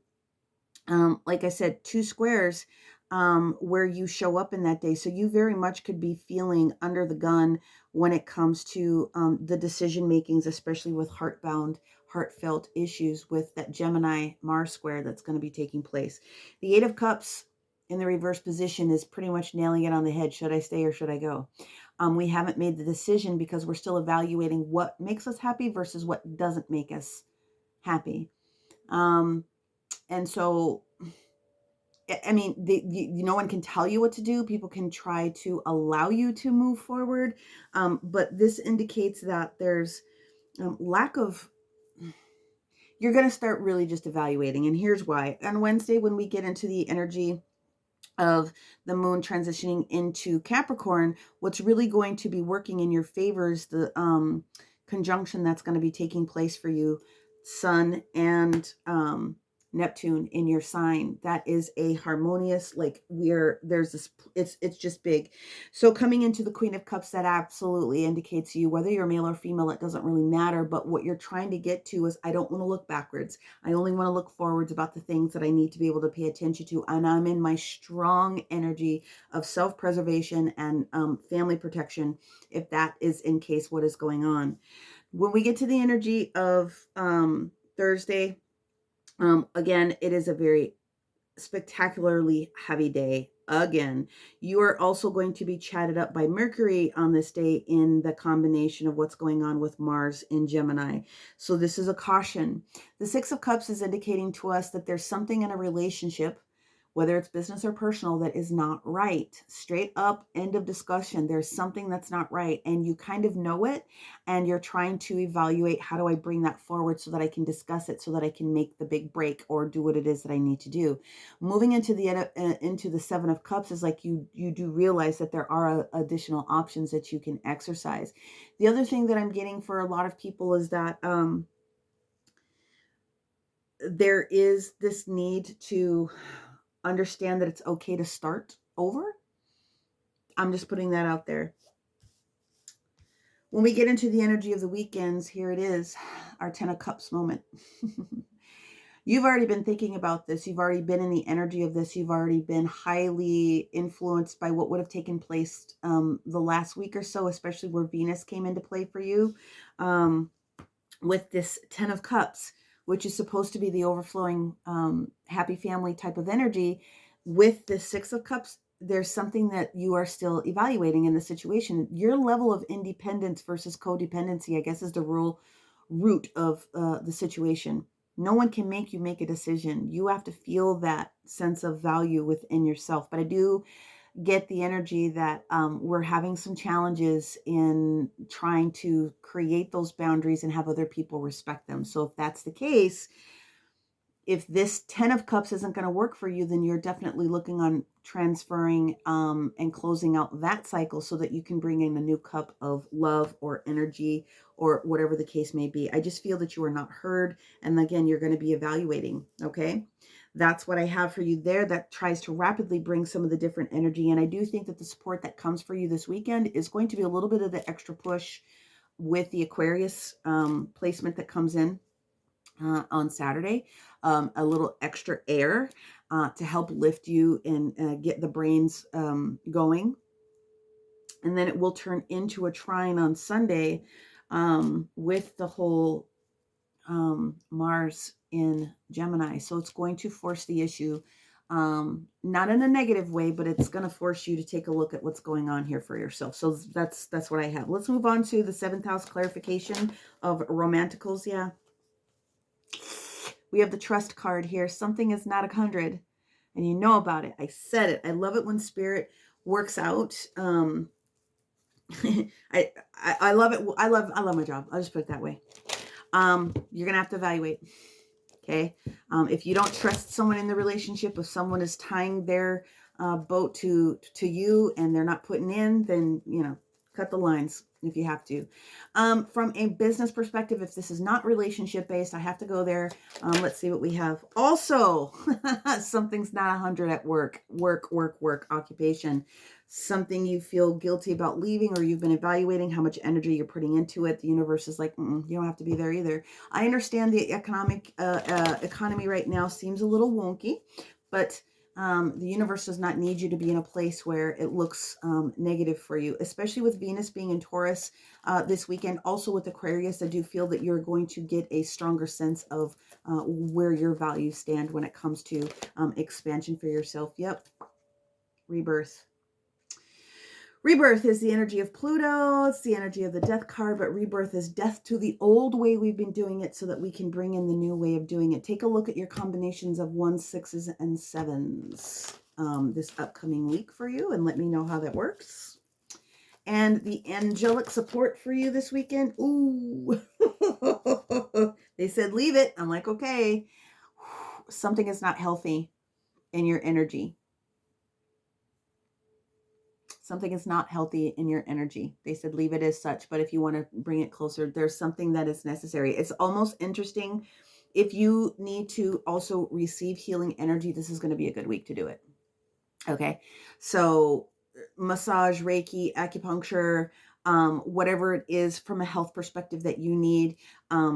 like I said, two squares where you show up in that day. So you very much could be feeling under the gun when it comes to the decision makings, especially with heartfelt issues with that Gemini-Mars square that's going to be taking place. The Eight of Cups in the reverse position is pretty much nailing it on the head. Should I stay or should I go? We haven't made the decision because we're still evaluating what makes us happy versus what doesn't make us happy. And so, I mean, no one can tell you what to do. People can try to allow you to move forward. But this indicates that there's lack of, you're going to start really just evaluating. And here's why. On Wednesday, when we get into the energy of the moon transitioning into Capricorn, what's really going to be working in your favor is the conjunction that's going to be taking place for you, Sun and Neptune in your sign. That is a harmonious, like there's this, it's just big. So coming into the Queen of Cups, that absolutely indicates to you, whether you're male or female, it doesn't really matter. But what you're trying to get to is, I don't want to look backwards. I only want to look forwards about the things that I need to be able to pay attention to. And I'm in my strong energy of self-preservation and family protection, if that is in case what is going on. When we get to the energy of Thursday, again, it is a very spectacularly heavy day. Again, you are also going to be chatted up by Mercury on this day in the combination of what's going on with Mars in Gemini. So this is a caution. The Six of Cups is indicating to us that there's something in a relationship, whether it's business or personal, that is not right. Straight up, end of discussion. There's something that's not right, and you kind of know it, and you're trying to evaluate, how do I bring that forward so that I can discuss it, so that I can make the big break or do what it is that I need to do. Moving into the Seven of Cups is like you do realize that there are additional options that you can exercise. The other thing that I'm getting for a lot of people is that there is this need to understand that it's okay to start over. I'm just putting that out there. When we get into the energy of the weekends, here it is, our 10 of Cups moment. You've already been thinking about this. You've already been in the energy of this. You've already been highly influenced by what would have taken place the last week or so, especially where Venus came into play for you with this 10 of Cups, which is supposed to be the overflowing happy family type of energy. With the Six of Cups there's something that you are still evaluating in the situation. Your level of independence versus codependency, I guess, is the root of the situation. No one can make you make a decision. You have to feel that sense of value within yourself. But I do get the energy that we're having some challenges in trying to create those boundaries and have other people respect them. So if that's the case, if this 10 of Cups isn't going to work for you, then you're definitely looking on transferring and closing out that cycle so that you can bring in a new cup of love or energy or whatever the case may be. I just feel that you are not heard. And again, you're going to be evaluating. Okay. That's what I have for you there. That tries to rapidly bring some of the different energy. And I do think that the support that comes for you this weekend is going to be a little bit of the extra push with the Aquarius placement that comes in on Saturday, a little extra air to help lift you and get the brains going. And then it will turn into a trine on Sunday with the whole Mars in Gemini. So it's going to force the issue, not in a negative way, but it's going to force you to take a look at what's going on here for yourself. So that's what I have. Let's move on to the 7th house clarification of romanticals. Yeah. We have the trust card here. Something is not 100 and you know about it. I said it. I love it when spirit works out. I love it. I love my job. I'll just put it that way. You're going to have to evaluate. Okay. If you don't trust someone in the relationship, if someone is tying their boat to you and they're not putting in, then, you know, cut the lines if you have to. From a business perspective, if this is not relationship based, I have to go there. Let's see what we have. Also, something's not 100 at work, occupation. Something you feel guilty about leaving, or you've been evaluating how much energy you're putting into it. The universe is like, you don't have to be there either. I understand the economy right now seems a little wonky, but the universe does not need you to be in a place where it looks negative for you, especially with Venus being in Taurus this weekend. Also with Aquarius, I do feel that you're going to get a stronger sense of where your values stand when it comes to expansion for yourself. Yep. Rebirth. Rebirth is the energy of Pluto. It's the energy of the death card, but rebirth is death to the old way we've been doing it so that we can bring in the new way of doing it. Take a look at your combinations of 1s, 6s, and 7s this upcoming week for you and let me know how that works. And the angelic support for you this weekend. Ooh, they said leave it. I'm like, okay. Something is not healthy in your energy. Something is not healthy in your energy. They said leave it as such, but if you want to bring it closer, there's something that is necessary. It's almost interesting. If you need to also receive healing energy, this is going to be a good week to do it. Okay. So massage, Reiki, acupuncture, whatever it is from a health perspective that you need,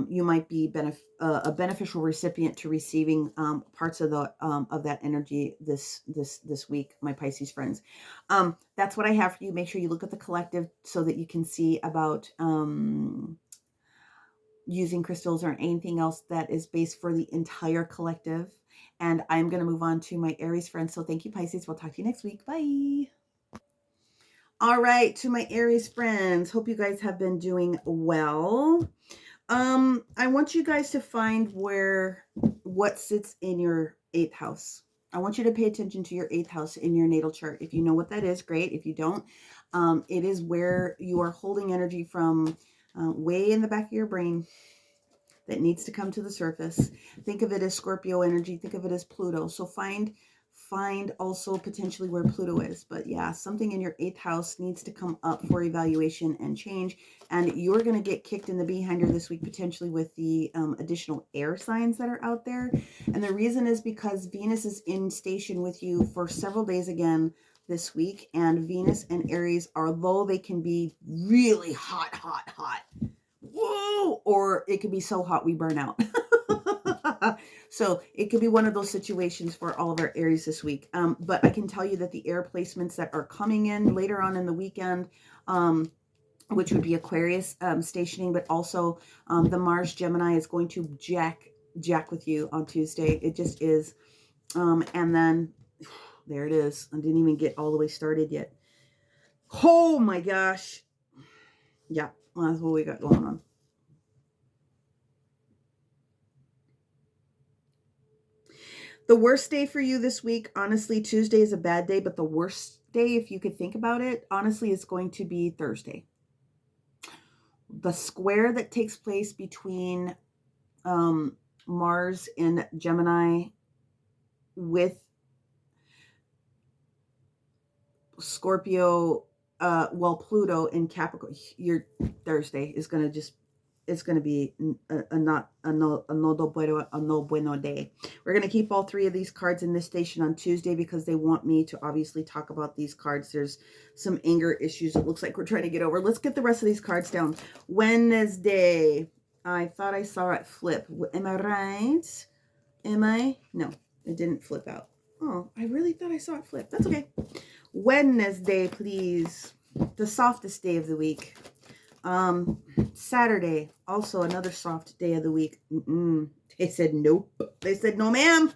you might be a beneficial recipient to receiving parts of that energy this week, my Pisces friends. That's what I have for you. Make sure you look at the collective so that you can see about using crystals or anything else that is based for the entire collective. And I'm going to move on to my Aries friends. So thank you, Pisces. We'll talk to you next week. Bye. All right, to my Aries friends, hope you guys have been doing well. I want you guys to find what sits in your 8th house. I want you to pay attention to your 8th house in your natal chart. If you know what that is, great. If you don't, it is where you are holding energy from way in the back of your brain that needs to come to the surface. Think of it as Scorpio energy. Think of it as Pluto. So find also potentially where Pluto is. But yeah, something in your 8th house needs to come up for evaluation and change. And you're going to get kicked in the behinder this week, potentially with the additional air signs that are out there. And the reason is because Venus is in station with you for several days again this week. And Venus and Aries, although they can be really hot, whoa, or it could be so hot we burn out. So it could be one of those situations for all of our Aries this week. But I can tell you that the air placements that are coming in later on in the weekend, which would be Aquarius stationing, but also the Mars Gemini is going to jack with you on Tuesday. It just is. And then there it is. I didn't even get all the way started yet. Oh my gosh. Yeah, well, that's what we got going on. The worst day for you this week, honestly, Tuesday is a bad day, but the worst day, if you could think about it, honestly, is going to be Thursday. The square that takes place between Mars and Gemini with Scorpio, Pluto in Capricorn, your Thursday is going to just, it's going to be a no bueno day. We're going to keep all three of these cards in this station on Tuesday because they want me to obviously talk about these cards. There's some anger issues it looks like we're trying to get over. Let's get the rest of these cards down. Wednesday. I thought I saw it flip. Am I right? Am I? No, it didn't flip out. Oh, I really thought I saw it flip. That's okay. Wednesday, please. The softest day of the week. Saturday, also another soft day of the week. They said nope. They said no, ma'am.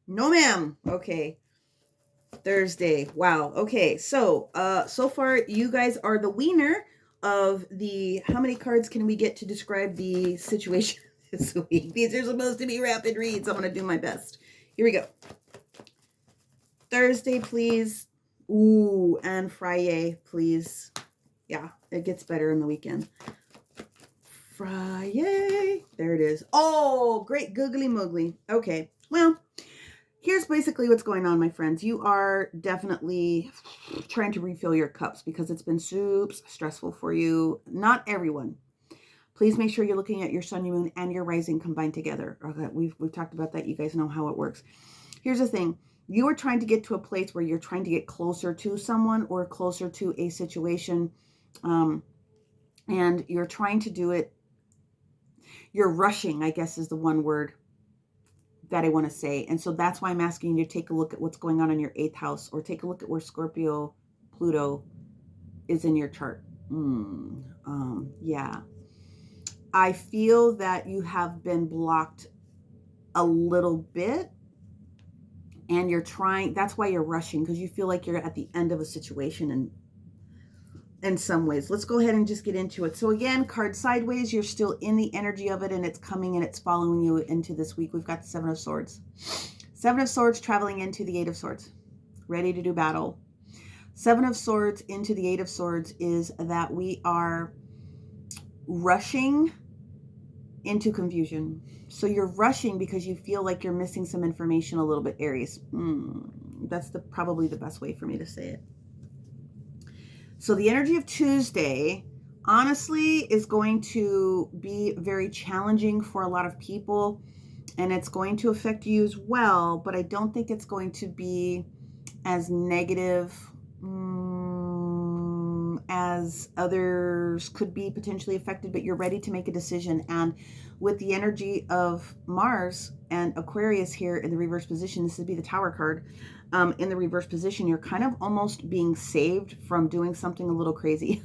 No, ma'am. Okay. Thursday. Wow. Okay. So, so far you guys are the winner of the, how many cards can we get to describe the situation this week? These are supposed to be rapid reads. I'm going to do my best. Here we go. Thursday, please. Ooh, and Friday, please. Yeah, it gets better in the weekend. Friday. There it is. Oh, great googly moogly. Okay. Well, here's basically what's going on, my friends. You are definitely trying to refill your cups because it's been super stressful for you. Not everyone. Please make sure you're looking at your sun, your moon, and your rising combined together. Okay, we've talked about that. You guys know how it works. Here's the thing. You are trying to get to a place where you're trying to get closer to someone or closer to a situation. And you're trying to do it. You're rushing, I guess is the one word that I want to say. And so that's why I'm asking you to take a look at what's going on in your 8th house, or take a look at where Scorpio, Pluto is in your chart. Yeah. I feel that you have been blocked a little bit, and you're trying, that's why you're rushing, because you feel like you're at the end of a situation and in some ways. Let's go ahead and just get into it. So again, card sideways, you're still in the energy of it, and it's coming and it's following you into this week. We've got the 7 of Swords. 7 of Swords traveling into the 8 of Swords. Ready to do battle. 7 of Swords into the 8 of Swords is that we are rushing into confusion. So you're rushing because you feel like you're missing some information a little bit, Aries. That's probably the best way for me to say it. So the energy of Tuesday, honestly, is going to be very challenging for a lot of people, and it's going to affect you as well, but I don't think it's going to be as negative as others could be potentially affected, but you're ready to make a decision. And with the energy of Mars and Aquarius here in the reverse position, this would be the Tower card. In the reverse position, you're kind of almost being saved from doing something a little crazy.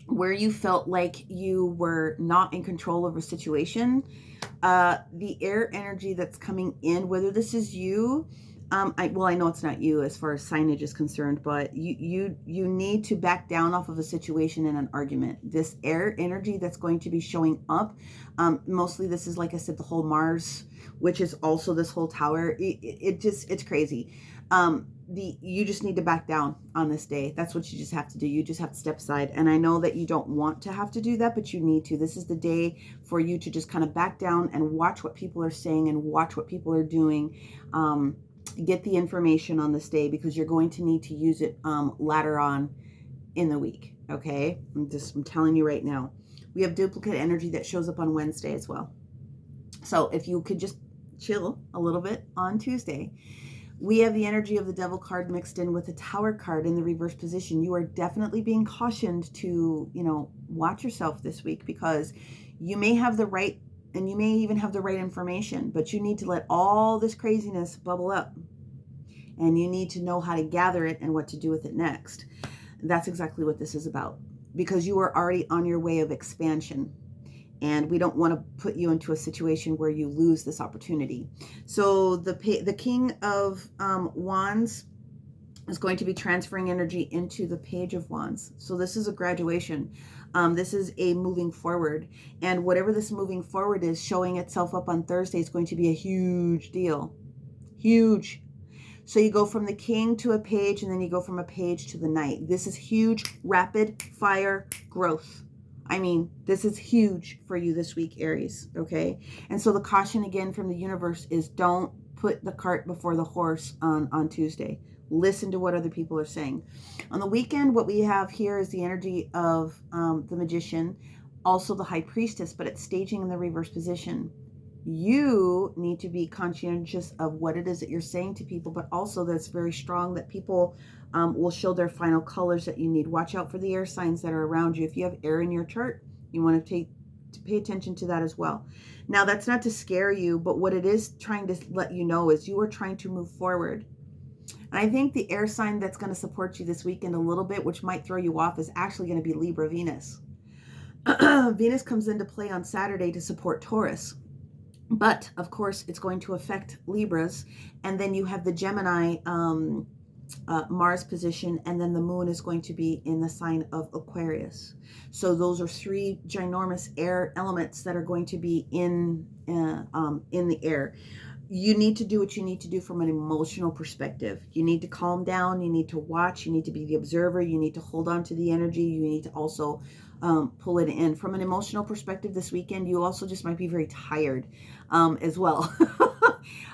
Where you felt like you were not in control of a situation. The air energy that's coming in, whether this is you, I know it's not you as far as signage is concerned, but you need to back down off of a situation in an argument. This air energy that's going to be showing up, mostly this is, like I said, the whole Mars, which is also this whole Tower. It's crazy. You just need to back down on this day. That's what you just have to do. You just have to step aside. And I know that you don't want to have to do that, but you need to. This is the day for you to just kind of back down and watch what people are saying and watch what people are doing. Get the information on this day, because you're going to need to use it later on in the week. Okay. I'm telling you right now. We have duplicate energy that shows up on Wednesday as well. So if you could just chill a little bit on Tuesday. We have the energy of the Devil card mixed in with the Tower card in the reverse position. You are definitely being cautioned to, watch yourself this week, because you may have the right, and you may even have the right information, but you need to let all this craziness bubble up, and you need to know how to gather it and what to do with it next. That's exactly what this is about, because you are already on your way of expansion. And we don't want to put you into a situation where you lose this opportunity. So the King of Wands is going to be transferring energy into the Page of Wands. So this is a graduation. This is a moving forward. And whatever this moving forward is, showing itself up on Thursday is going to be a huge deal. Huge. So you go from the King to a Page, and then you go from a Page to the Knight. This is huge, rapid fire growth. I mean, this is huge for you this week, Aries, okay? And so the caution again from the universe is don't put the cart before the horse on Tuesday. Listen to what other people are saying. On the weekend, what we have here is the energy of the Magician, also the High Priestess, but it's staging in the reverse position. You need to be conscientious of what it is that you're saying to people, but also that's very strong that people will show their final colors that you need. Watch out for the air signs that are around you. If you have air in your chart, you want to pay attention to that as well. Now, that's not to scare you, but what it is trying to let you know is you are trying to move forward. And I think the air sign that's going to support you this weekend a little bit, which might throw you off, is actually going to be Libra Venus. Venus comes into play on Saturday to support Taurus. But, of course, it's going to affect Libras. And then you have the Gemini Mars position, and then the moon is going to be in the sign of Aquarius. So those are three ginormous air elements that are going to be in the air. You need to do what you need to do from an emotional perspective. You need to calm down. You need to watch. You need to be the observer. You need to hold on to the energy. You need to also pull it in. From an emotional perspective this weekend, you also just might be very tired as well.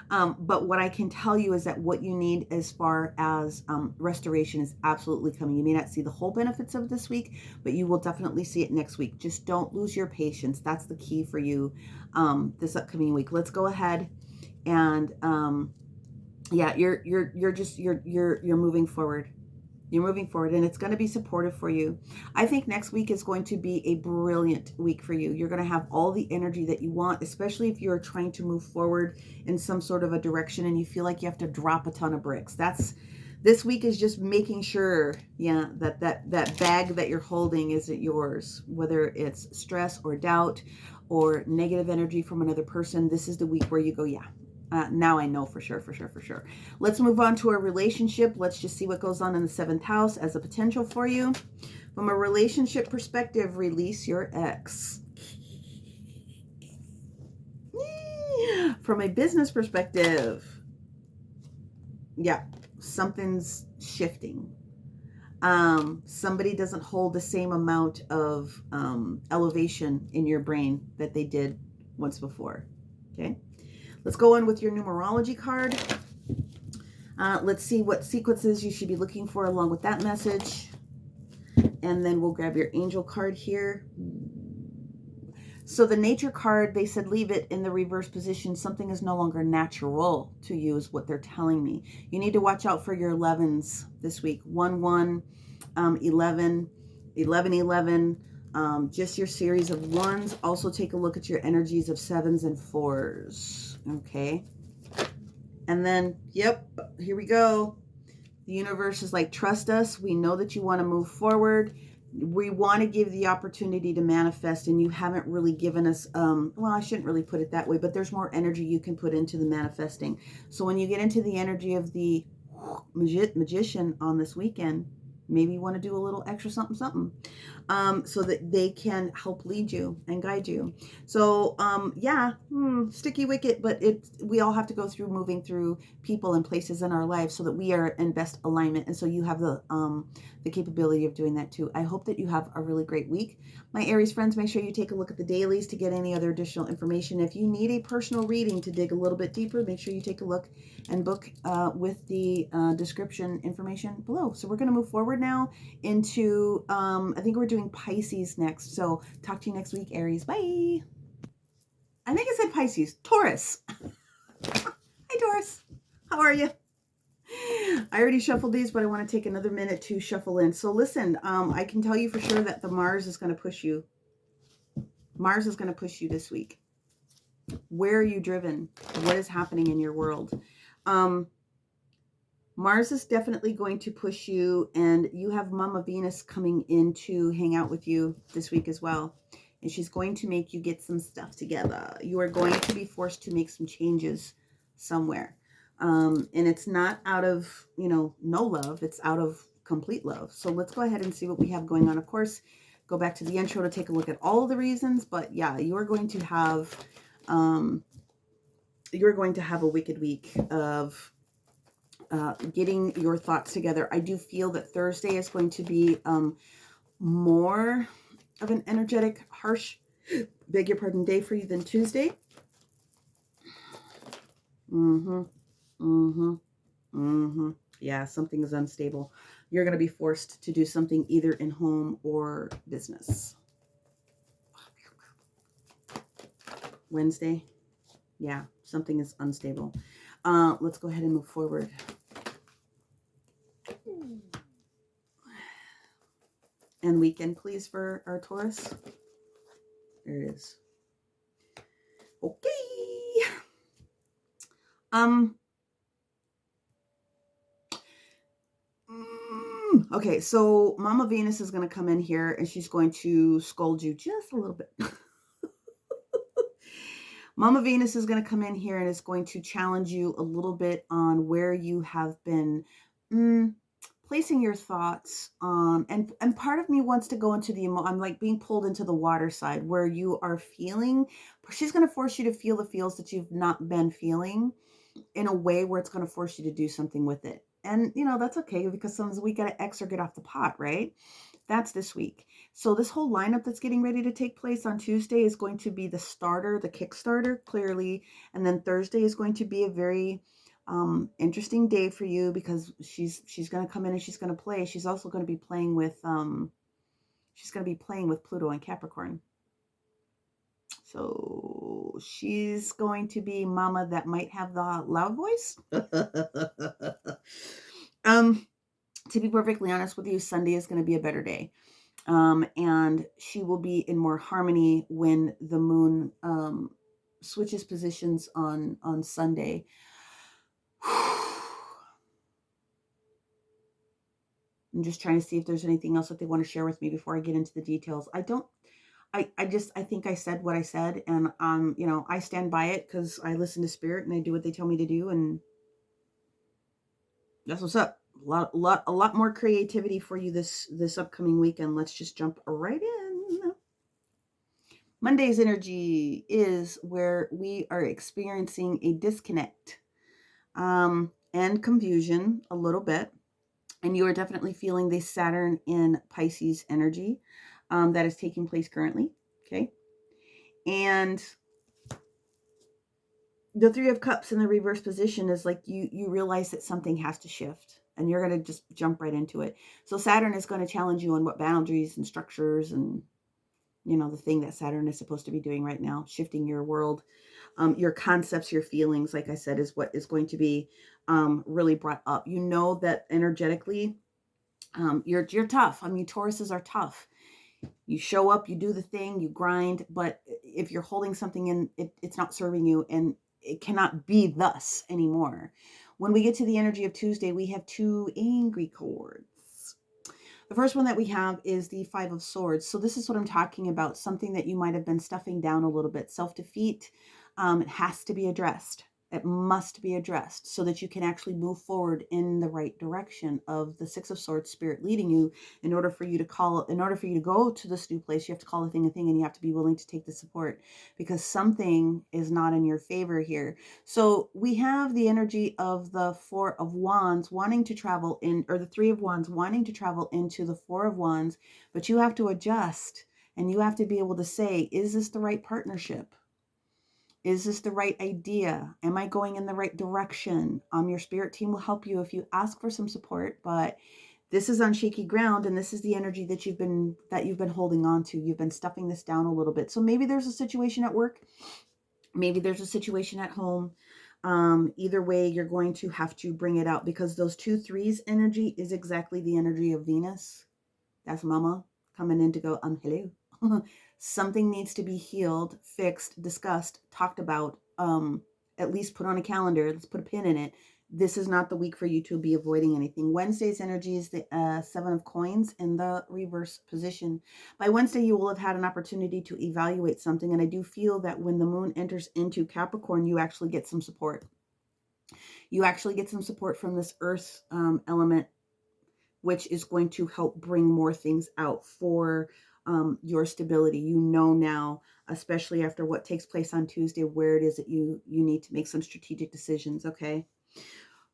But what I can tell you is that what you need as far as restoration is absolutely coming. You may not see the whole benefits of this week, but you will definitely see it next week. Just don't lose your patience. That's the key for you this upcoming week. Let's go ahead and yeah, you're moving forward. You're moving forward, and it's going to be supportive for you. I think next week is going to be a brilliant week for you. You're going to have all the energy that you want, especially if you're trying to move forward in some sort of a direction and you feel like you have to drop a ton of bricks. This week is just making sure, yeah, that bag that you're holding isn't yours, whether it's stress or doubt or negative energy from another person. This is the week where you go, yeah. Now I know for sure. Let's move on to our relationship. Let's just see what goes on in the 7th house as a potential for you. From a relationship perspective, release your ex. From a business perspective, yeah, something's shifting. Somebody doesn't hold the same amount of elevation in your brain that they did once before. Okay. Let's go on with your numerology card. Let's see what sequences you should be looking for along with that message. And then we'll grab your angel card here. So the nature card, they said leave it in the reverse position. Something is no longer natural to you is what they're telling me. You need to watch out for your 11s this week. 1-1, 11, 11-11. Just your series of 1s. Also take a look at your energies of 7s and 4s. Okay. And then, yep, here we go. The universe is like, trust us. We know that you want to move forward. We want to give the opportunity to manifest, and you haven't really given us, well, I shouldn't really put it that way, but there's more energy you can put into the manifesting. So when you get into the energy of the magician on this weekend, maybe you want to do a little extra something, so that they can help lead you and guide you. So, yeah, sticky wicket, but we all have to go through moving through people and places in our lives so that we are in best alignment. And so you have the capability of doing that too. I hope that you have a really great week. My Aries friends, make sure you take a look at the dailies to get any other additional information. If you need a personal reading to dig a little bit deeper, make sure you take a look and book with the description information below. So we're going to move forward now into, I think we're doing Pisces next. So talk to you next week, Aries. Bye. I think I said Pisces. Taurus. Hi, Taurus. How are you? I already shuffled these, but I want to take another minute to shuffle in. So listen, I can tell you for sure that the Mars is going to push you. Mars is going to push you this week. Where are you driven? What is happening in your world? Mars is definitely going to push you, and you have Mama Venus coming in to hang out with you this week as well. and she's going to make you get some stuff together. You are going to be forced to make some changes somewhere. And it's not out of, no love. It's out of complete love. So let's go ahead and see what we have going on. Of course, go back to the intro to take a look at all of the reasons. But yeah, you're going to have a wicked week of getting your thoughts together. I do feel that Thursday is going to be more of an energetic, harsh, beg your pardon, day for you than Tuesday. Yeah, something is unstable. You're going to be forced to do something either in home or business. Wednesday, yeah, something is unstable. Let's go ahead and move forward. And weekend, please, for our Taurus. There it is. Okay. Okay, so Mama Venus is going to come in here and she's going to scold you just a little bit. Mama Venus is going to come in here and is going to challenge you a little bit on where you have been placing your thoughts. And part of me wants to go into I'm like being pulled into the water side where you are feeling. She's going to force you to feel the feels that you've not been feeling in a way where it's going to force you to do something with it. And, that's okay because sometimes we got to X or get off the pot, right? That's this week. So this whole lineup that's getting ready to take place on Tuesday is going to be the starter, the Kickstarter, clearly. And then Thursday is going to be a very interesting day for you because she's going to come in and she's going to play. She's also going to be playing with Pluto and Capricorn. So she's going to be mama that might have the loud voice. To be perfectly honest with you, Sunday is going to be a better day. And she will be in more harmony when the moon switches positions on Sunday. I'm just trying to see if there's anything else that they want to share with me before I get into the details. I think I said what I said, and I stand by it because I listen to spirit and I do what they tell me to do, and that's what's up. A lot more creativity for you this upcoming weekend. Let's just jump right in. Monday's energy is where we are experiencing a disconnect and confusion a little bit, and you are definitely feeling the Saturn in Pisces energy that is taking place currently. Okay. And the Three of Cups in the reverse position is like you realize that something has to shift and you're going to just jump right into it. So Saturn is going to challenge you on what boundaries and structures and, the thing that Saturn is supposed to be doing right now, shifting your world, your concepts, your feelings, like I said, is what is going to be really brought up. You know that energetically, you're tough. I mean, Tauruses are tough. You show up, you do the thing, you grind, but if you're holding something in, it's not serving you and it cannot be thus anymore. When we get to the energy of Tuesday, we have two angry chords. The first one that we have is the Five of Swords. So this is what I'm talking about, something that you might have been stuffing down a little bit. Self-defeat, it has to be addressed. It must be addressed so that you can actually move forward in the right direction of the Six of Swords spirit leading you. In order for you to go to this new place, you have to call a thing, and you have to be willing to take the support because something is not in your favor here. So we have the energy of the Four of Wands wanting to travel in, or the Three of Wands wanting to travel into the Four of Wands, but you have to adjust and you have to be able to say, is this the right partnership? Is this the right idea? Am I going in the right direction? Your spirit team will help you if you ask for some support, but this is on shaky ground, and this is the energy that you've been holding on to. You've been stuffing this down a little bit. So maybe there's a situation at work. Maybe there's a situation at home. Either way, you're going to have to bring it out because those 2-3s energy is exactly the energy of Venus. That's mama coming in to go, hello. Something needs to be healed, fixed, discussed, talked about, at least put on a calendar. Let's put a pin in it this is not the week for you to be avoiding anything. Wednesday's energy is the 7 of coins in the reverse position. By Wednesday, you will have had an opportunity to evaluate something. And I do feel that when the moon enters into Capricorn, you actually get some support. You actually get some support from this earth element, which is going to help bring more things out for your stability. You know now, especially after what takes place on Tuesday, where it is that you need to make some strategic decisions, okay?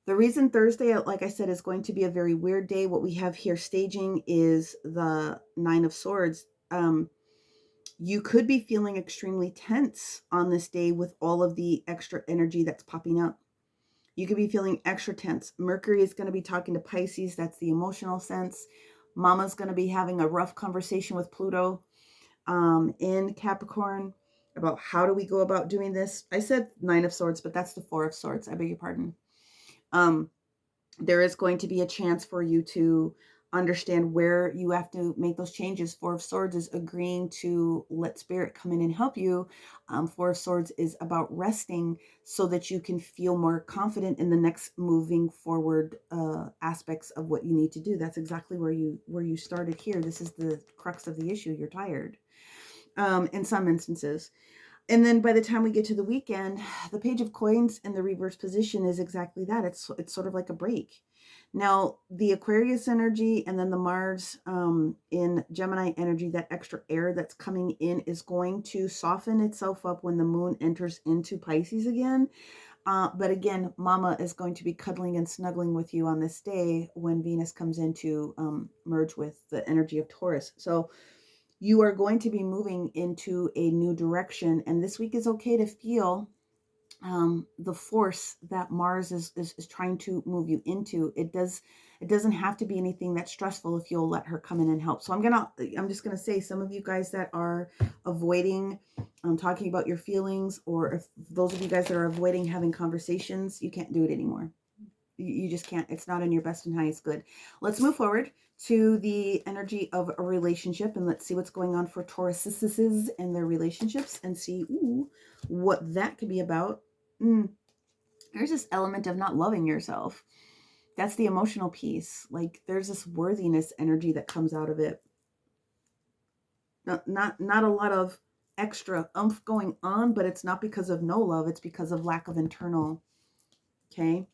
The reason Thursday, like I said, is going to be a very weird day. What we have here staging is the 9 of Swords. You could be feeling extremely tense on this day with all of the extra energy that's popping up. You could be feeling extra tense. Mercury is going to be talking to Pisces. That's the emotional sense. Mama's going to be having a rough conversation with Pluto in Capricorn about how do we go about doing this. I said 9 of Swords, but that's the 4 of Swords. I beg your pardon. There is going to be a chance for you to understand where you have to make those changes. 4 of Swords is agreeing to let Spirit come in and help you. 4 of Swords is about resting so that you can feel more confident in the next moving forward aspects of what you need to do. That's exactly where you started here. This is the crux of the issue. You're tired in some instances. And then by the time we get to the weekend, the Page of Coins in the reverse position is exactly that. It's sort of like a break. Now, the Aquarius energy and then the Mars in Gemini energy, that extra air that's coming in is going to soften itself up when the moon enters into Pisces again. But again, Mama is going to be cuddling and snuggling with you on this day when Venus comes in to merge with the energy of Taurus. So you are going to be moving into a new direction. And this week is okay to feel the force that Mars is trying to move you into. It doesn't have to be anything that's stressful if you'll let her come in and help. So I'm just gonna say, some of you guys that are avoiding talking about your feelings, or if those of you guys that are avoiding having conversations, you can't do it anymore. You just can't. It's not in your best and highest good. Let's move forward to the energy of a relationship, and let's see what's going on for Tauruses and their relationships, and see what that could be about. There's this element of not loving yourself. That's the emotional piece. Like, there's this worthiness energy that comes out of it. Not a lot of extra oomph going on, but it's not because of no love. It's because of lack of internal. Okay.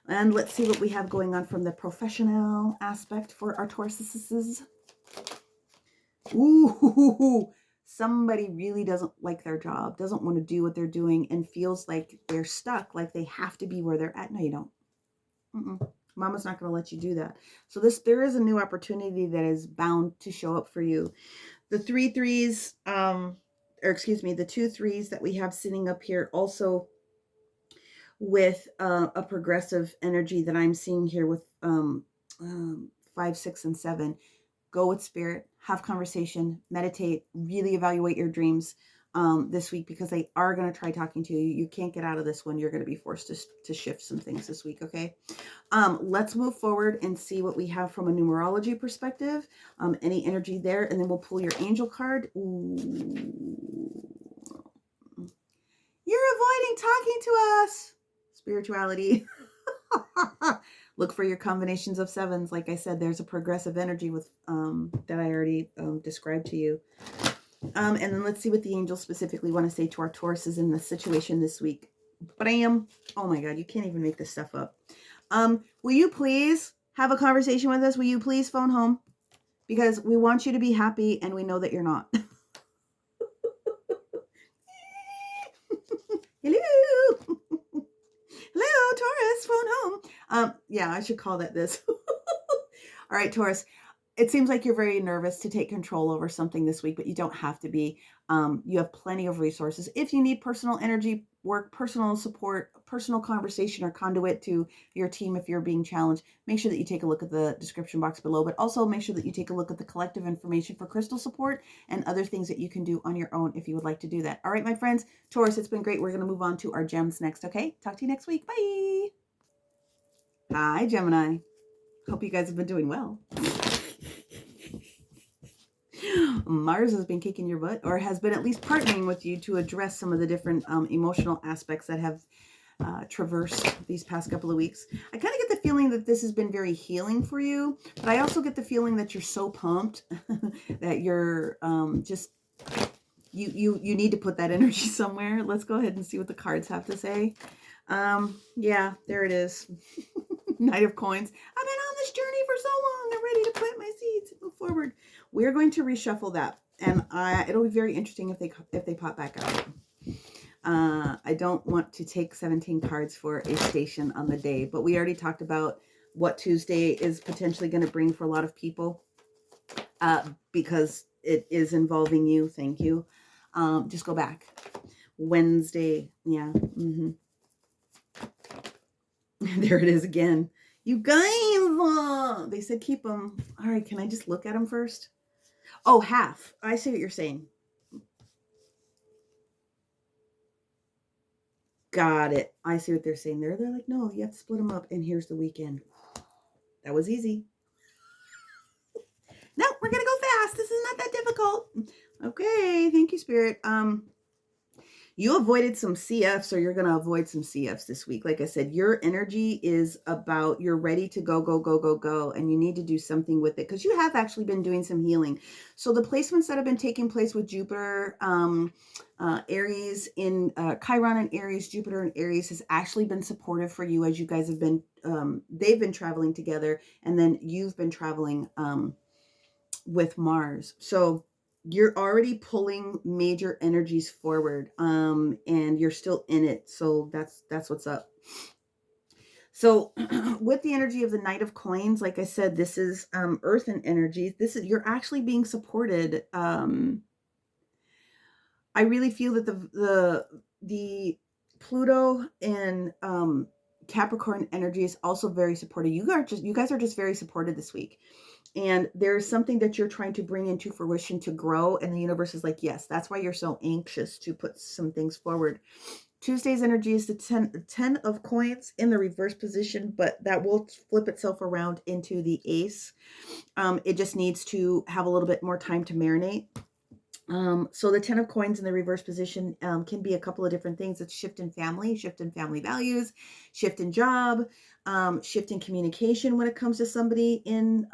And let's see what we have going on from the professional aspect for our Tauruses. Ooh, somebody really doesn't like their job, doesn't want to do what they're doing, and feels like they're stuck, like they have to be where they're at. No, you don't. Mama's not going to let you do that. So there is a new opportunity that is bound to show up for you. The 3 threes, the 2 threes that we have sitting up here also with a progressive energy that I'm seeing here with 5, 6, and 7. Go with Spirit, have conversation, meditate, really evaluate your dreams this week, because they are going to try talking to you. You can't get out of this one. You're going to be forced to shift some things this week, okay? Let's move forward and see what we have from a numerology perspective. Any energy there, and then we'll pull your angel card. Ooh. You're avoiding talking to us. Spirituality. Look for your combinations of 7s. Like I said, there's a progressive energy with that I already described to you. And then let's see what the angels specifically want to say to our Tauruses in the situation this week. Bam! Oh my God, you can't even make this stuff up. Will you please have a conversation with us? Will you please phone home? Because we want you to be happy, and we know that you're not. Hello. Hello, Taurus, phone home. Yeah, I should call that this. All right, Taurus. It seems like you're very nervous to take control over something this week, but you don't have to be. You have plenty of resources. If you need personal energy work, personal support, personal conversation, or conduit to your team if you're being challenged, make sure that you take a look at the description box below, but also make sure that you take a look at the collective information for crystal support and other things that you can do on your own if you would like to do that. All right, my friends, Taurus, it's been great. We're going to move on to our gems next, okay? Talk to you next week. Bye. Hi, Gemini. Hope you guys have been doing well. Mars has been kicking your butt, or has been at least partnering with you to address some of the different emotional aspects that have traversed these past couple of weeks. I kind of get the feeling that this has been very healing for you, but I also get the feeling that you're so pumped that you're just, you need to put that energy somewhere. Let's go ahead and see what the cards have to say. Yeah, there it is. Knight of Coins. I've been on this journey for so long. I'm ready to plant my seeds and move forward. We're going to reshuffle that, and it'll be very interesting if they pop back out. I don't want to take 17 cards for a station on the day, but we already talked about what Tuesday is potentially going to bring for a lot of people, because it is involving you. Thank you. Just go back. Wednesday. Yeah. There it is again. You guys, they said keep them. All right, can I just look at them first? Oh, half. I see what you're saying. Got it. I see what they're saying. They're like, no, you have to split them up. And here's the weekend. That was easy. No, we're going to go fast. This is not that difficult. Okay. Thank you, Spirit. You avoided some CFs, or you're going to avoid some CFs this week. Like I said, your energy is about, you're ready to go, go, go, go, go. And you need to do something with it because you have actually been doing some healing. So the placements that have been taking place with Jupiter, Aries in Chiron and Aries, Jupiter and Aries has actually been supportive for you as you guys have been, they've been traveling together, and then you've been traveling with Mars. So you're already pulling major energies forward, and you're still in it. So that's what's up. So with the energy of the Knight of Coins, like I said, this is earth and energy. This is, you're actually being supported. I really feel that the Pluto and Capricorn energy is also very supportive. You guys are just very supported this week. And there's something that you're trying to bring into fruition to grow. And the universe is like, yes, that's why you're so anxious to put some things forward. Tuesday's energy is the 10 of coins in the reverse position, but that will flip itself around into the ace. It just needs to have a little bit more time to marinate. So the 10 of coins in the reverse position can be a couple of different things. It's shift in family values, shift in job, shift in communication when it comes to somebody in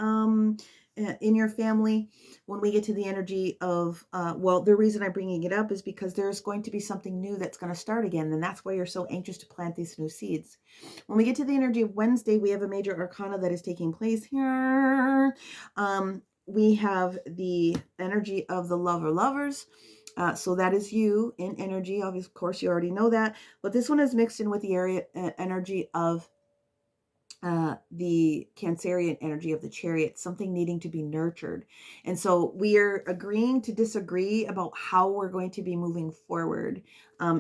your family. When we get to the energy of, well, the reason I'm bringing it up is because there's going to be something new that's going to start again. And that's why you're so anxious to plant these new seeds. When we get to the energy of Wednesday, we have a major arcana that is taking place here. We have the energy of the lovers. So that is you in energy. Of course, you already know that. But this one is mixed in with the energy of the Cancerian energy of the Chariot, something needing to be nurtured. And so we are agreeing to disagree about how we're going to be moving forward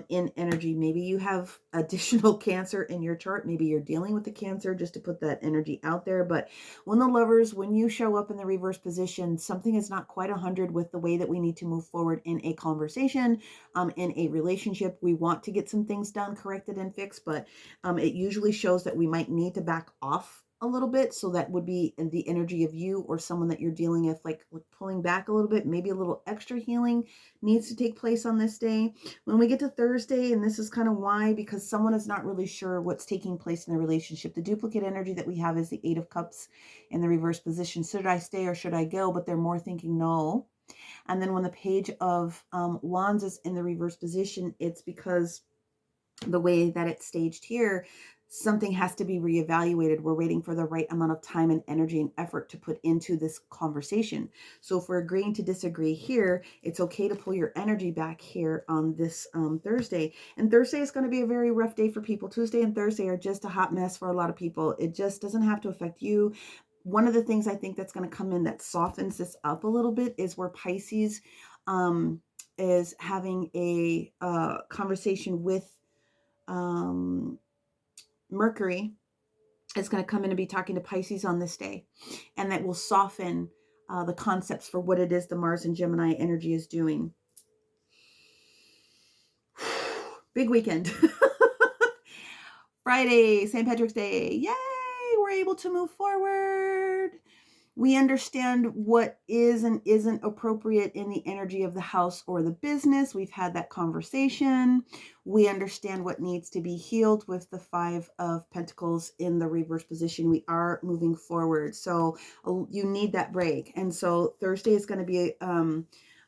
in energy. Maybe you have additional Cancer in your chart. Maybe you're dealing with the Cancer, just to put that energy out there. But when the lovers, when you show up in the reverse position, something is not quite 100 with the way that we need to move forward in a conversation, in a relationship. We want to get some things done, corrected, and fixed, but it usually shows that we might need to back off a little bit. So that would be the energy of you or someone that you're dealing with, like pulling back a little bit. Maybe a little extra healing needs to take place on this day. When we get to Thursday, and this is kind of why, because someone is not really sure what's taking place in the relationship. The duplicate energy that we have is the 8 of Cups in the reverse position. Should I stay or should I go? But they're more thinking no. And then when the Page of Wands is in the reverse position, it's because the way that it's staged here, something has to be reevaluated. We're waiting for the right amount of time and energy and effort to put into this conversation. So if we're agreeing to disagree here, it's okay to pull your energy back here on this Thursday. And Thursday is going to be a very rough day for people. Tuesday and Thursday are just a hot mess for a lot of people. It just doesn't have to affect you. One of the things I think that's going to come in that softens this up a little bit is where Pisces is having a conversation with Mercury. Is going to come in and be talking to Pisces on this day, and that will soften the concepts for what it is the Mars and Gemini energy is doing. Big weekend. Friday, St. Patrick's Day. Yay! We're able to move forward. We understand what is and isn't appropriate in the energy of the house or the business. We've had that conversation. We understand what needs to be healed with the Five of Pentacles in the reverse position. We are moving forward. So you need that break. And so Thursday is going to be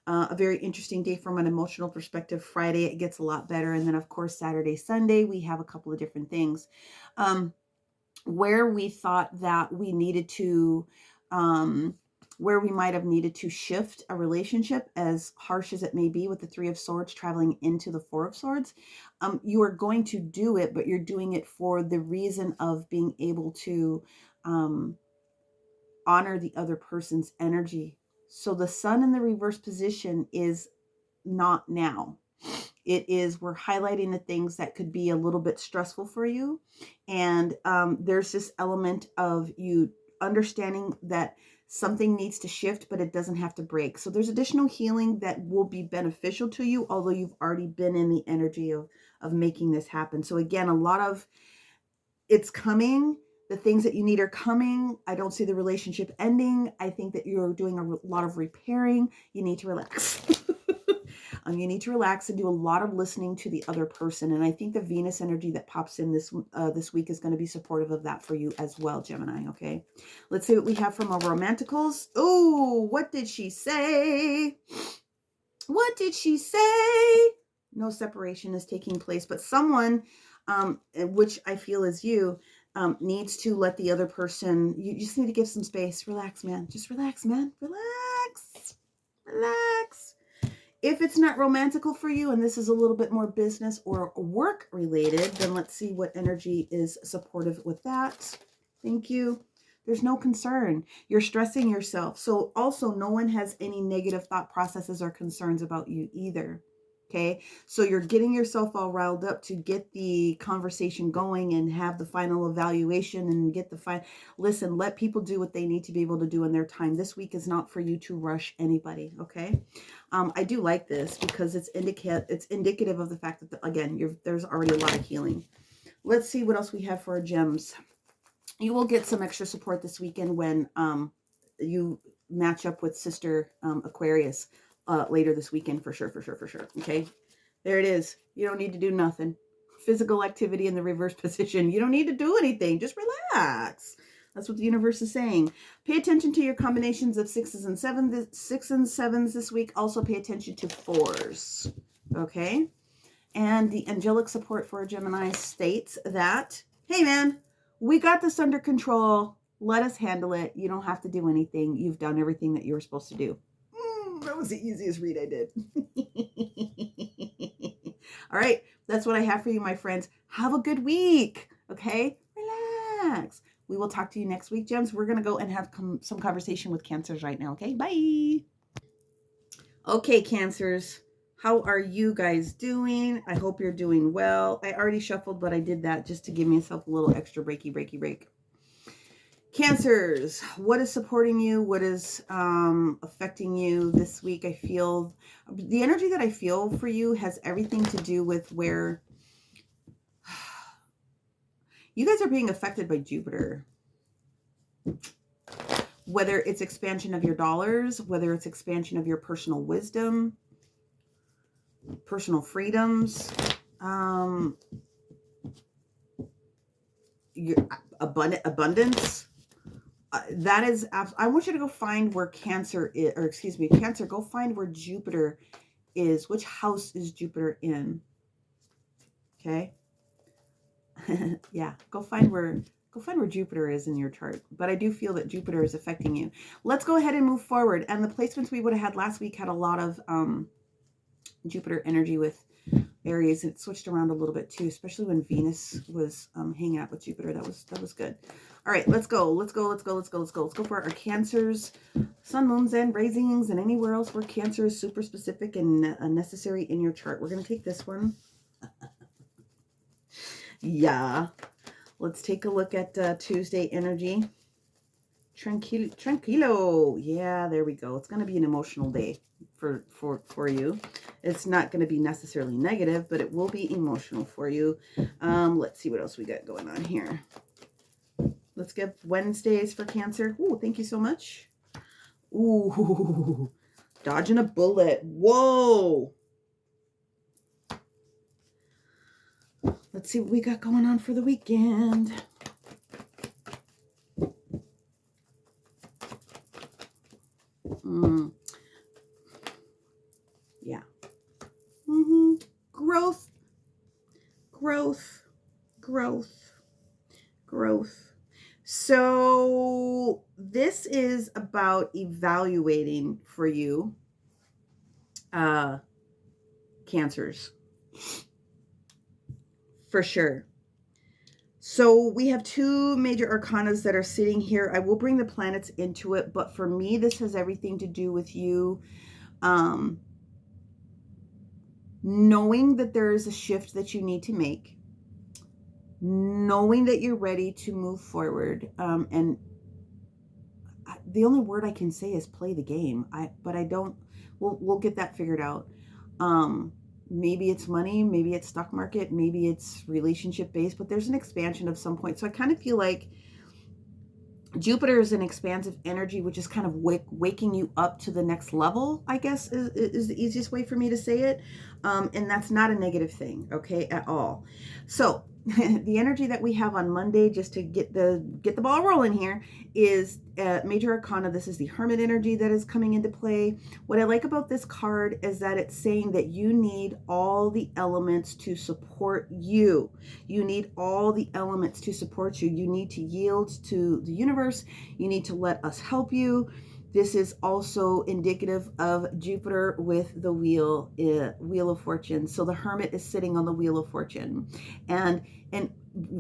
a very interesting day from an emotional perspective. Friday, it gets a lot better. And then, of course, Saturday, Sunday, we have a couple of different things. Where we thought that we needed to, where we might have needed to shift a relationship, as harsh as it may be, with the Three of Swords traveling into the Four of Swords, you are going to do it, but you're doing it for the reason of being able to honor the other person's energy. So the Sun in the reverse position is not now. It is, we're highlighting the things that could be a little bit stressful for you. And there's this element of you understanding that something needs to shift, but it doesn't have to break. So there's additional healing that will be beneficial to you, although you've already been in the energy of making this happen. So again, a lot of it's coming. The things that you need are coming. I don't see the relationship ending. I think that you're doing a lot of repairing. You need to relax. You need to relax and do a lot of listening to the other person. And I think the Venus energy that pops in this week is going to be supportive of that for you as well, Gemini. Okay, let's see what we have from our romanticals. Oh, what did she say? What did she say? No separation is taking place, but someone, which I feel is you, needs to let the other person, you just need to give some space. Relax, man. Just relax, man. Relax. Relax. If it's not romantical for you and this is a little bit more business or work related, then let's see what energy is supportive with that. Thank you. There's no concern. You're stressing yourself. So also no one has any negative thought processes or concerns about you either. Okay, so you're getting yourself all riled up to get the conversation going and have the final evaluation and get the final. Listen, let people do what they need to be able to do in their time. This week is not for you to rush anybody, okay? I do like this because it's indicative of the fact that, again, there's already a lot of healing. Let's see what else we have for our gems. You will get some extra support this weekend when you match up with Sister Aquarius. Later this weekend, for sure. Okay, there it is. You don't need to do nothing. Physical activity in the reverse position. You don't need to do anything. Just relax. That's what the universe is saying. Pay attention to your combinations of 6s and 7s this week. Also pay attention to 4s. Okay, and the angelic support for Gemini states that, hey man, we got this under control. Let us handle it. You don't have to do anything. You've done everything that you were supposed to do. That was the easiest read I did. All right. That's what I have for you, my friends. Have a good week. Okay. Relax. We will talk to you next week, Gems. We're going to go and have some conversation with Cancers right now. Okay. Bye. Okay, Cancers. How are you guys doing? I hope you're doing well. I already shuffled, but I did that just to give myself a little extra break. Cancers, what is supporting you? What is affecting you this week? I feel the energy that I feel for you has everything to do with where you guys are being affected by Jupiter. Whether it's expansion of your dollars, whether it's expansion of your personal wisdom, personal freedoms, your abundance. That is, I want you to go find where Cancer is, or excuse me, Cancer, go find where Jupiter is. Which house is Jupiter in? Okay. Yeah, go find where Jupiter is in your chart. But I do feel that Jupiter is affecting you. Let's go ahead and move forward. And the placements we would have had last week had a lot of Jupiter energy with Aries. It switched around a little bit too, especially when Venus was hanging out with Jupiter. That was good. All right, let's go. Let's go for our Cancers, Sun, Moons, and Risings, and anywhere else where Cancer is super specific and necessary in your chart. We're going to take this one. Yeah. Let's take a look at Tuesday energy. Tranquilo. Yeah, there we go. It's going to be an emotional day for you. It's not going to be necessarily negative, but it will be emotional for you. Let's see what else we got going on here. Let's get Wednesdays for Cancer. Ooh, thank you so much. Ooh, dodging a bullet. Whoa. Let's see what we got going on for the weekend. Yeah. Growth, growth, growth, growth. So this is about evaluating for you, Cancers, for sure. So we have two major arcanas that are sitting here. I will bring the planets into it, but for me, this has everything to do with you knowing that there is a shift that you need to make, knowing that you're ready to move forward, and the only word I can say is play the game. But I don't. We'll get that figured out. Maybe it's money, maybe it's stock market, maybe it's relationship based, but there's an expansion of some point. So I kind of feel like Jupiter is an expansive energy, which is kind of waking you up to the next level, I guess, is the easiest way for me to say it. And that's not a negative thing, okay, at all. So the energy that we have on Monday, just to get the ball rolling here, is major arcana. This is the Hermit energy that is coming into play. What I like about this card is that it's saying that you need all the elements to support you. You need all the elements to support you. You need to yield to the universe. You need to let us help you. This is also indicative of Jupiter with the wheel of fortune. So the Hermit is sitting on the wheel of fortune, and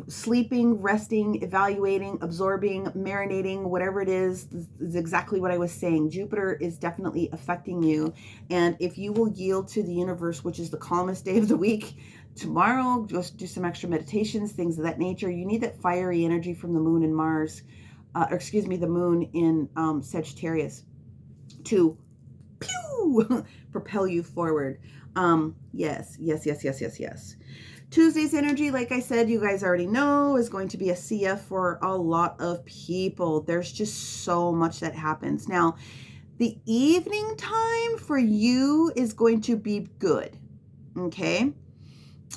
sleeping, resting, evaluating, absorbing, marinating, whatever it is exactly what I was saying. Jupiter is definitely affecting you. And if you will yield to the universe, which is the calmest day of the week, tomorrow, just do some extra meditations, things of that nature. You need that fiery energy from the moon and Mars. The moon in Sagittarius to propel you forward. Yes. Tuesday's energy, like I said, you guys already know, is going to be a CF for a lot of people. There's just so much that happens. Now, the evening time for you is going to be good, okay?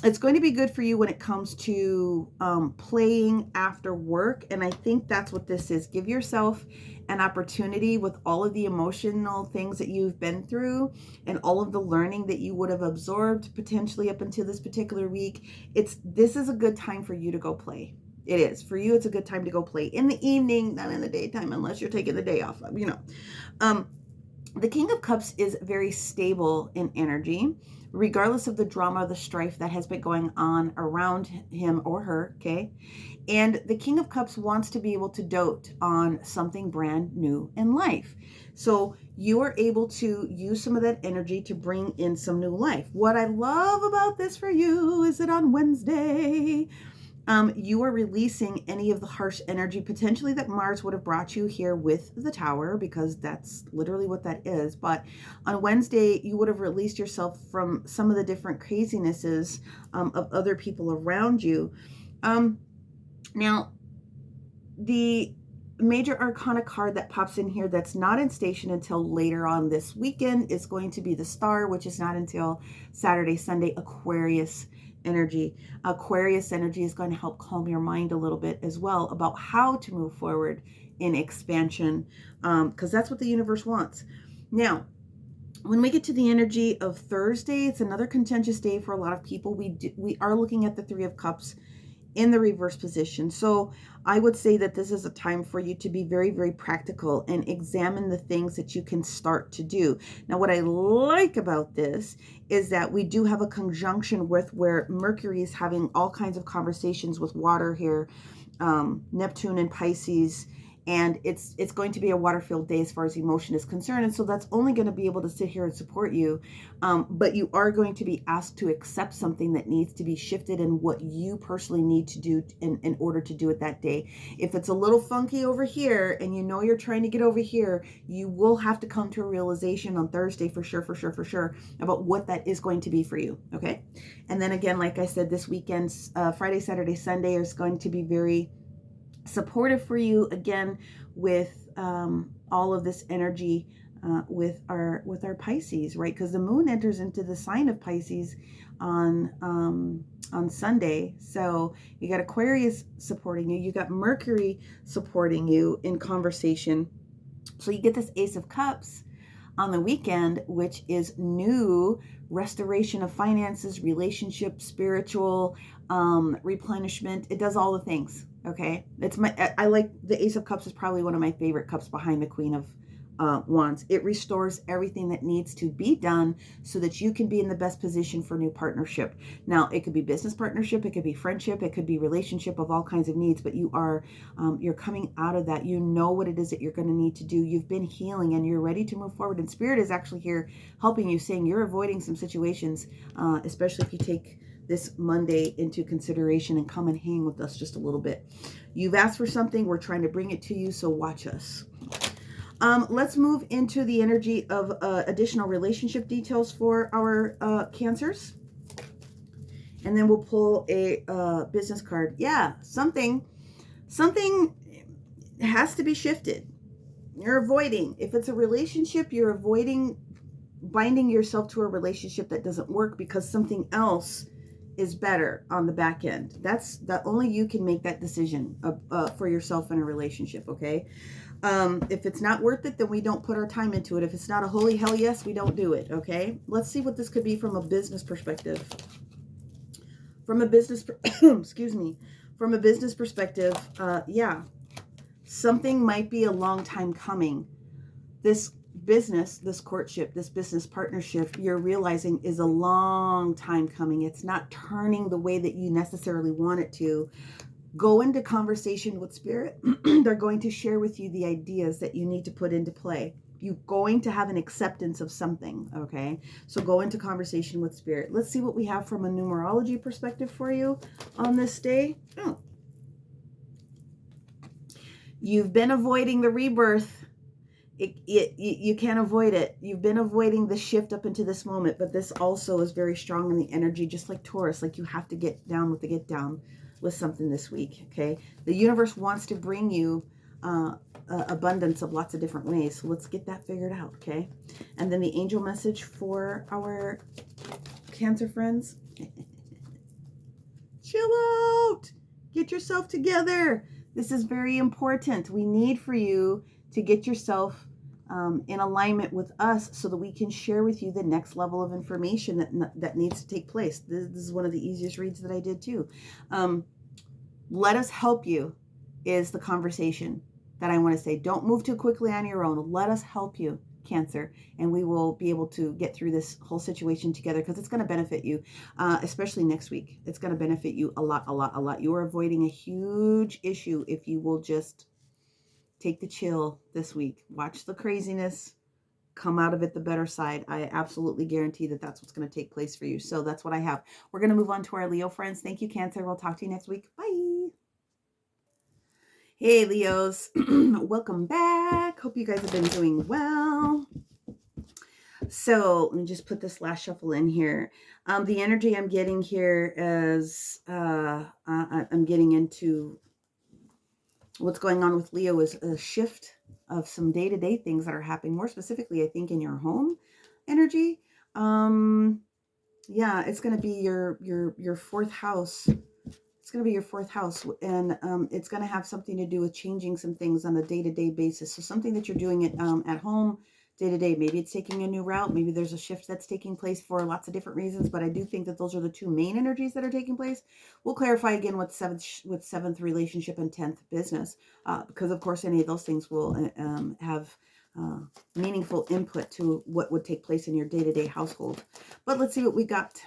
It's going to be good for you when it comes to playing after work. And I think that's what this is. Give yourself an opportunity with all of the emotional things that you've been through and all of the learning that you would have absorbed potentially up until this particular week. This is a good time for you to go play. It is. For you, it's a good time to go play in the evening, not in the daytime, unless you're taking the day off, The King of Cups is very stable in energy, regardless of the drama, the strife that has been going on around him or her, okay? And the King of Cups wants to be able to dote on something brand new in life. So you are able to use some of that energy to bring in some new life. What I love about this for you is that on Wednesday, you are releasing any of the harsh energy potentially that Mars would have brought you here with the Tower, because that's literally what that is. But on Wednesday, you would have released yourself from some of the different crazinesses of other people around you. Now, the major arcana card that pops in here that's not in station until later on this weekend is going to be the Star, which is not until Saturday, Sunday. Aquarius energy. Aquarius energy is going to help calm your mind a little bit as well about how to move forward in expansion, because that's what the universe wants. Now, when we get to the energy of Thursday, it's another contentious day for a lot of people. We are looking at the Three of Cups in the reverse position. So I would say that this is a time for you to be very, very practical and examine the things that you can start to do. Now, what I like about this is that we do have a conjunction with where Mercury is having all kinds of conversations with water here, Neptune and Pisces, and it's going to be a water-filled day as far as emotion is concerned. And so that's only going to be able to sit here and support you. But you are going to be asked to accept something that needs to be shifted and what you personally need to do in order to do it that day. If it's a little funky over here and you know you're trying to get over here, you will have to come to a realization on Thursday for sure about what that is going to be for you. Okay. And then again, like I said, this weekend's Friday, Saturday, Sunday is going to be very supportive for you again with all of this energy with our Pisces, right? Because the moon enters into the sign of Pisces on Sunday. So you got Aquarius supporting you, you got Mercury supporting you in conversation. So you get this Ace of Cups on the weekend, which is new restoration of finances, relationships, spiritual replenishment. It does all the things. Okay, I like the Ace of Cups is probably one of my favorite cups behind the Queen of Wands. It restores everything that needs to be done so that you can be in the best position for new partnership. Now, it could be business partnership, it could be friendship, it could be relationship of all kinds of needs, but you're coming out of that. You know what it is that you're going to need to do. You've been healing and you're ready to move forward. And Spirit is actually here helping you, saying you're avoiding some situations, especially if you take this Monday into consideration and come and hang with us just a little bit. You've asked for something, we're trying to bring it to you, so watch us. Let's move into the energy of additional relationship details for our Cancers. And then we'll pull a business card. Yeah, something has to be shifted. You're avoiding. If it's a relationship, you're avoiding binding yourself to a relationship that doesn't work because something else is better on the back end. That's that only you can make that decision for yourself in a relationship, okay? If it's not worth it, then we don't put our time into it. If it's not a holy hell yes, we don't do it, okay? Let's see what this could be from a business perspective. From a business, excuse me, from a business perspective, yeah, something might be a long time coming. This business, this courtship, this business partnership, you're realizing is a long time coming. It's not turning the way that you necessarily want it to. Go into conversation with Spirit. They're going to share with you the ideas that you need to put into play. You're going to have an acceptance of something, okay? So go into conversation with Spirit. Let's see what we have from a numerology perspective for you on this day. Oh. You've been avoiding the rebirth. You can't avoid it. You've been avoiding the shift up into this moment, but this also is very strong in the energy, just like Taurus. Like you have to get down with the get down with something this week, okay? The universe wants to bring you abundance of lots of different ways. So let's get that figured out, okay? And then the angel message for our Cancer friends. Chill out. Get yourself together. This is very important. We need for you to get yourself in alignment with us so that we can share with you the next level of information that needs to take place. This is one of the easiest reads that I did too. Let us help you is the conversation that I want to say. Don't move too quickly on your own. Let us help you, Cancer, and we will be able to get through this whole situation together because it's going to benefit you, especially next week. It's going to benefit you a lot, a lot, a lot. You're avoiding a huge issue if you will just take the chill this week. Watch the craziness. Come out of it the better side. I absolutely guarantee that that's what's going to take place for you. So that's what I have. We're going to move on to our Leo friends. Thank you, Cancer. We'll talk to you next week. Bye. Hey, Leos. Welcome back. Hope you guys have been doing well. So let me just put this last shuffle in here. The energy I'm getting here is I'm getting into what's going on with Leo is a shift of some day-to-day things that are happening, more specifically, I think, in your home energy. Yeah, it's going to be your fourth house. It's going to be your fourth house, and it's going to have something to do with changing some things on a day-to-day basis. So something that you're doing at home day-to-day, maybe it's taking a new route. Maybe there's a shift that's taking place for lots of different reasons, but I do think that those are the two main energies that are taking place. We'll clarify again with seventh relationship and 10th business, because of course any of those things will have meaningful input to what would take place in your day-to-day household. But let's see what we got.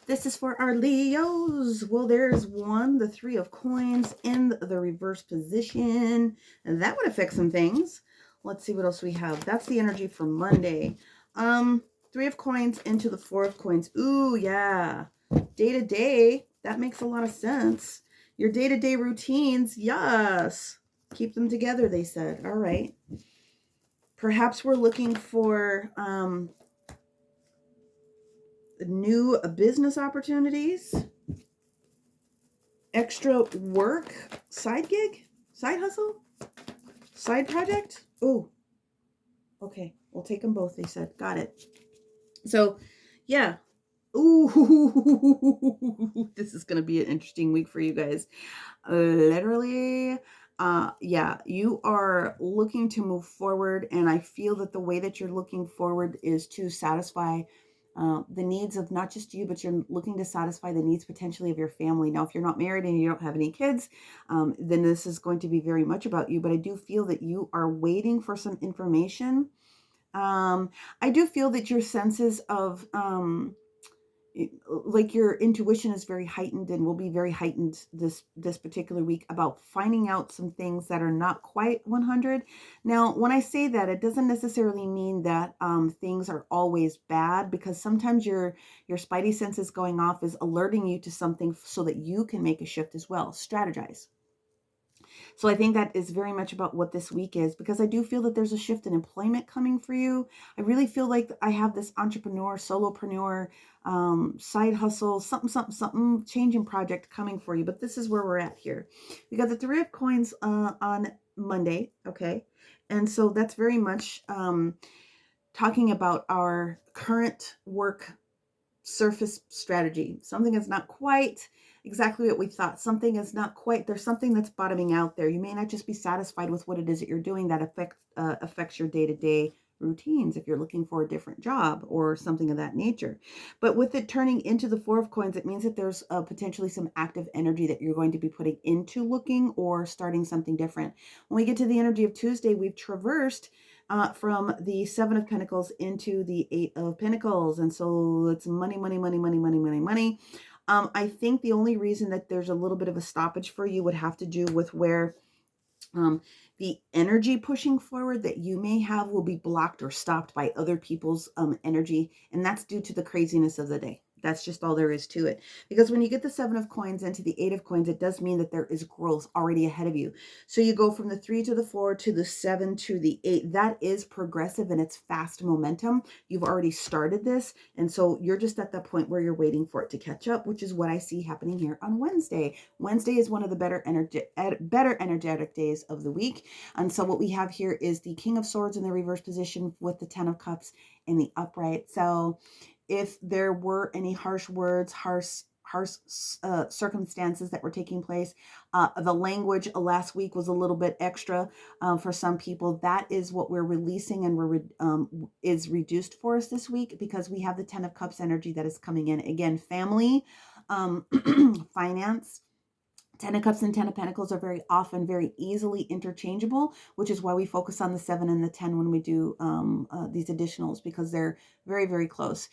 This is for our Leos. Well, there's one, the 3 of coins in the reverse position, and that would affect some things. Let's see what else we have. That's the energy for Monday. 3 of coins into the 4 of coins. Ooh, yeah. Day-to-day, that makes a lot of sense. Your day-to-day routines, yes. Keep them together, they said. All right. Perhaps we're looking for new business opportunities. extra work, side gig, side hustle, side project. Oh, okay. We'll take them both, they said. Got it. So, yeah. Ooh, this is going to be an interesting week for you guys. Literally, yeah, you are looking to move forward, and I feel that the way that you're looking forward is to satisfy the needs of not just you, but you're looking to satisfy the needs potentially of your family. Now, if you're not married and you don't have any kids, then this is going to be very much about you, but I do feel that you are waiting for some information. I do feel that your senses of like your intuition is very heightened and will be very heightened this particular week about finding out some things that are not quite 100. Now, when I say that, it doesn't necessarily mean that things are always bad, because sometimes your spidey senses going off is alerting you to something so that you can make a shift as well. Strategize. So I think that is very much about what this week is, because I do feel that there's a shift in employment coming for you. I really feel like I have this entrepreneur, solopreneur, side hustle, something, changing project coming for you. But this is where we're at here. We got the Three of Coins on Monday, okay? And so that's very much talking about our current work surface strategy. Something is not quite exactly what we thought. Something is not quite, there's something that's bottoming out there. You may not just be satisfied with what it is that you're doing that affects your day-to-day routines if you're looking for a different job or something of that nature. But with it turning into the Four of Coins, it means that there's potentially some active energy that you're going to be putting into looking or starting something different. When we get to the energy of Tuesday, we've traversed from the Seven of Pentacles into the Eight of Pentacles. And so it's money, money, money, money, money, money, money. I think the only reason that there's a little bit of a stoppage for you would have to do with where the energy pushing forward that you may have will be blocked or stopped by other people's energy. And that's due to the craziness of the day. That's just all there is to it. Because when you get the Seven of Coins into the Eight of Coins, it does mean that there is growth already ahead of you. So you go from the 3 to the 4 to the 7 to the 8. That is progressive and it's fast momentum. You've already started this. And so you're just at that point where you're waiting for it to catch up, which is what I see happening here on Wednesday. Wednesday is one of the better energetic days of the week. And so what we have here is the King of Swords in the reverse position with the 10 of Cups in the upright. So if there were any harsh words, harsh circumstances that were taking place, the language last week was a little bit extra for some people. That is what we're releasing and is reduced for us this week, because we have the 10 of Cups energy that is coming in. Again, family, finance. 10 of Cups and 10 of Pentacles are very often very easily interchangeable, which is why we focus on the 7 and the 10 when we do these additionals, because they're very, very close.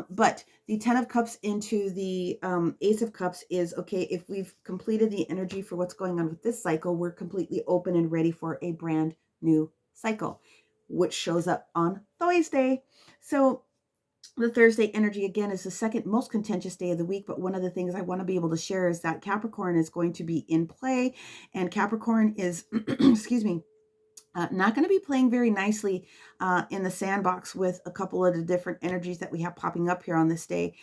But the 10 of Cups into the Ace of Cups is, okay, if we've completed the energy for what's going on with this cycle, we're completely open and ready for a brand new cycle, which shows up on Thursday. So the Thursday energy, again, is the second most contentious day of the week. But one of the things I want to be able to share is that Capricorn is going to be in play. And Capricorn is, excuse me, not going to be playing very nicely in the sandbox with a couple of the different energies that we have popping up here on this day.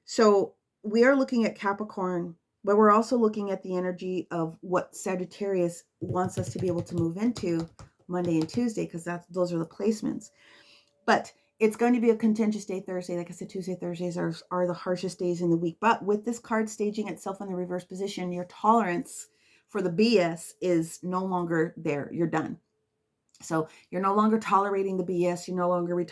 So we are looking at Capricorn, but we're also looking at the energy of what Sagittarius wants us to be able to move into Monday and Tuesday, because those are the placements. But it's going to be a contentious day Thursday. Like I said, Tuesday, Thursdays are the harshest days in the week. But with this card staging itself in the reverse position, your tolerance for the BS is no longer there. You're done. So you're no longer tolerating the BS. You're no longer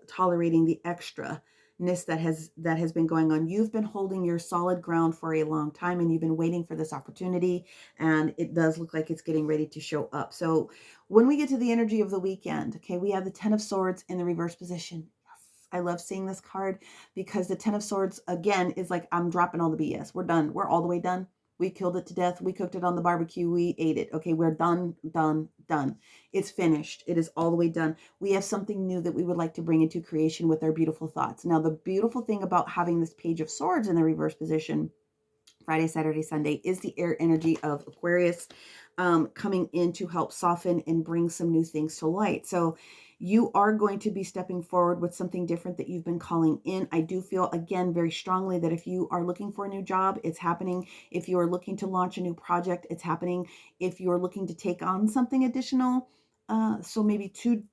tolerating the extraness that has been going on. You've been holding your solid ground for a long time, and you've been waiting for this opportunity, and it does look like it's getting ready to show up. So when we get to the energy of the weekend, okay, we have the 10 of Swords in the reverse position. Yes, I love seeing this card, because the 10 of Swords, again, is like, I'm dropping all the BS. We're done. We're all the way done. We killed it to death. We cooked it on the barbecue. We ate it. Okay, we're done, done, done. It's finished. It is all the way done. We have something new that we would like to bring into creation with our beautiful thoughts. Now, the beautiful thing about having this Page of Swords in the reverse position Friday, Saturday, Sunday is the air energy of Aquarius coming in to help soften and bring some new things to light. So You are going to be stepping forward with something different that you've been calling in. I do feel, again, very strongly that if you are looking for a new job, it's happening. If you are looking to launch a new project, it's happening. If you're looking to take on something additional, so maybe two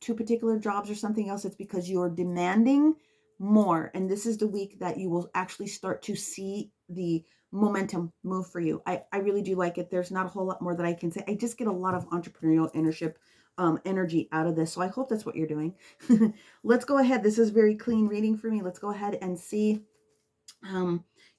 particular jobs or something else, it's because you're demanding more. And this is the week that you will actually start to see the momentum move for you. I really do like it. There's not a whole lot more that I can say. I just get a lot of entrepreneurial energy out of this. So I hope that's what you're doing. Let's go ahead. This is very clean reading for me. Let's go ahead and see.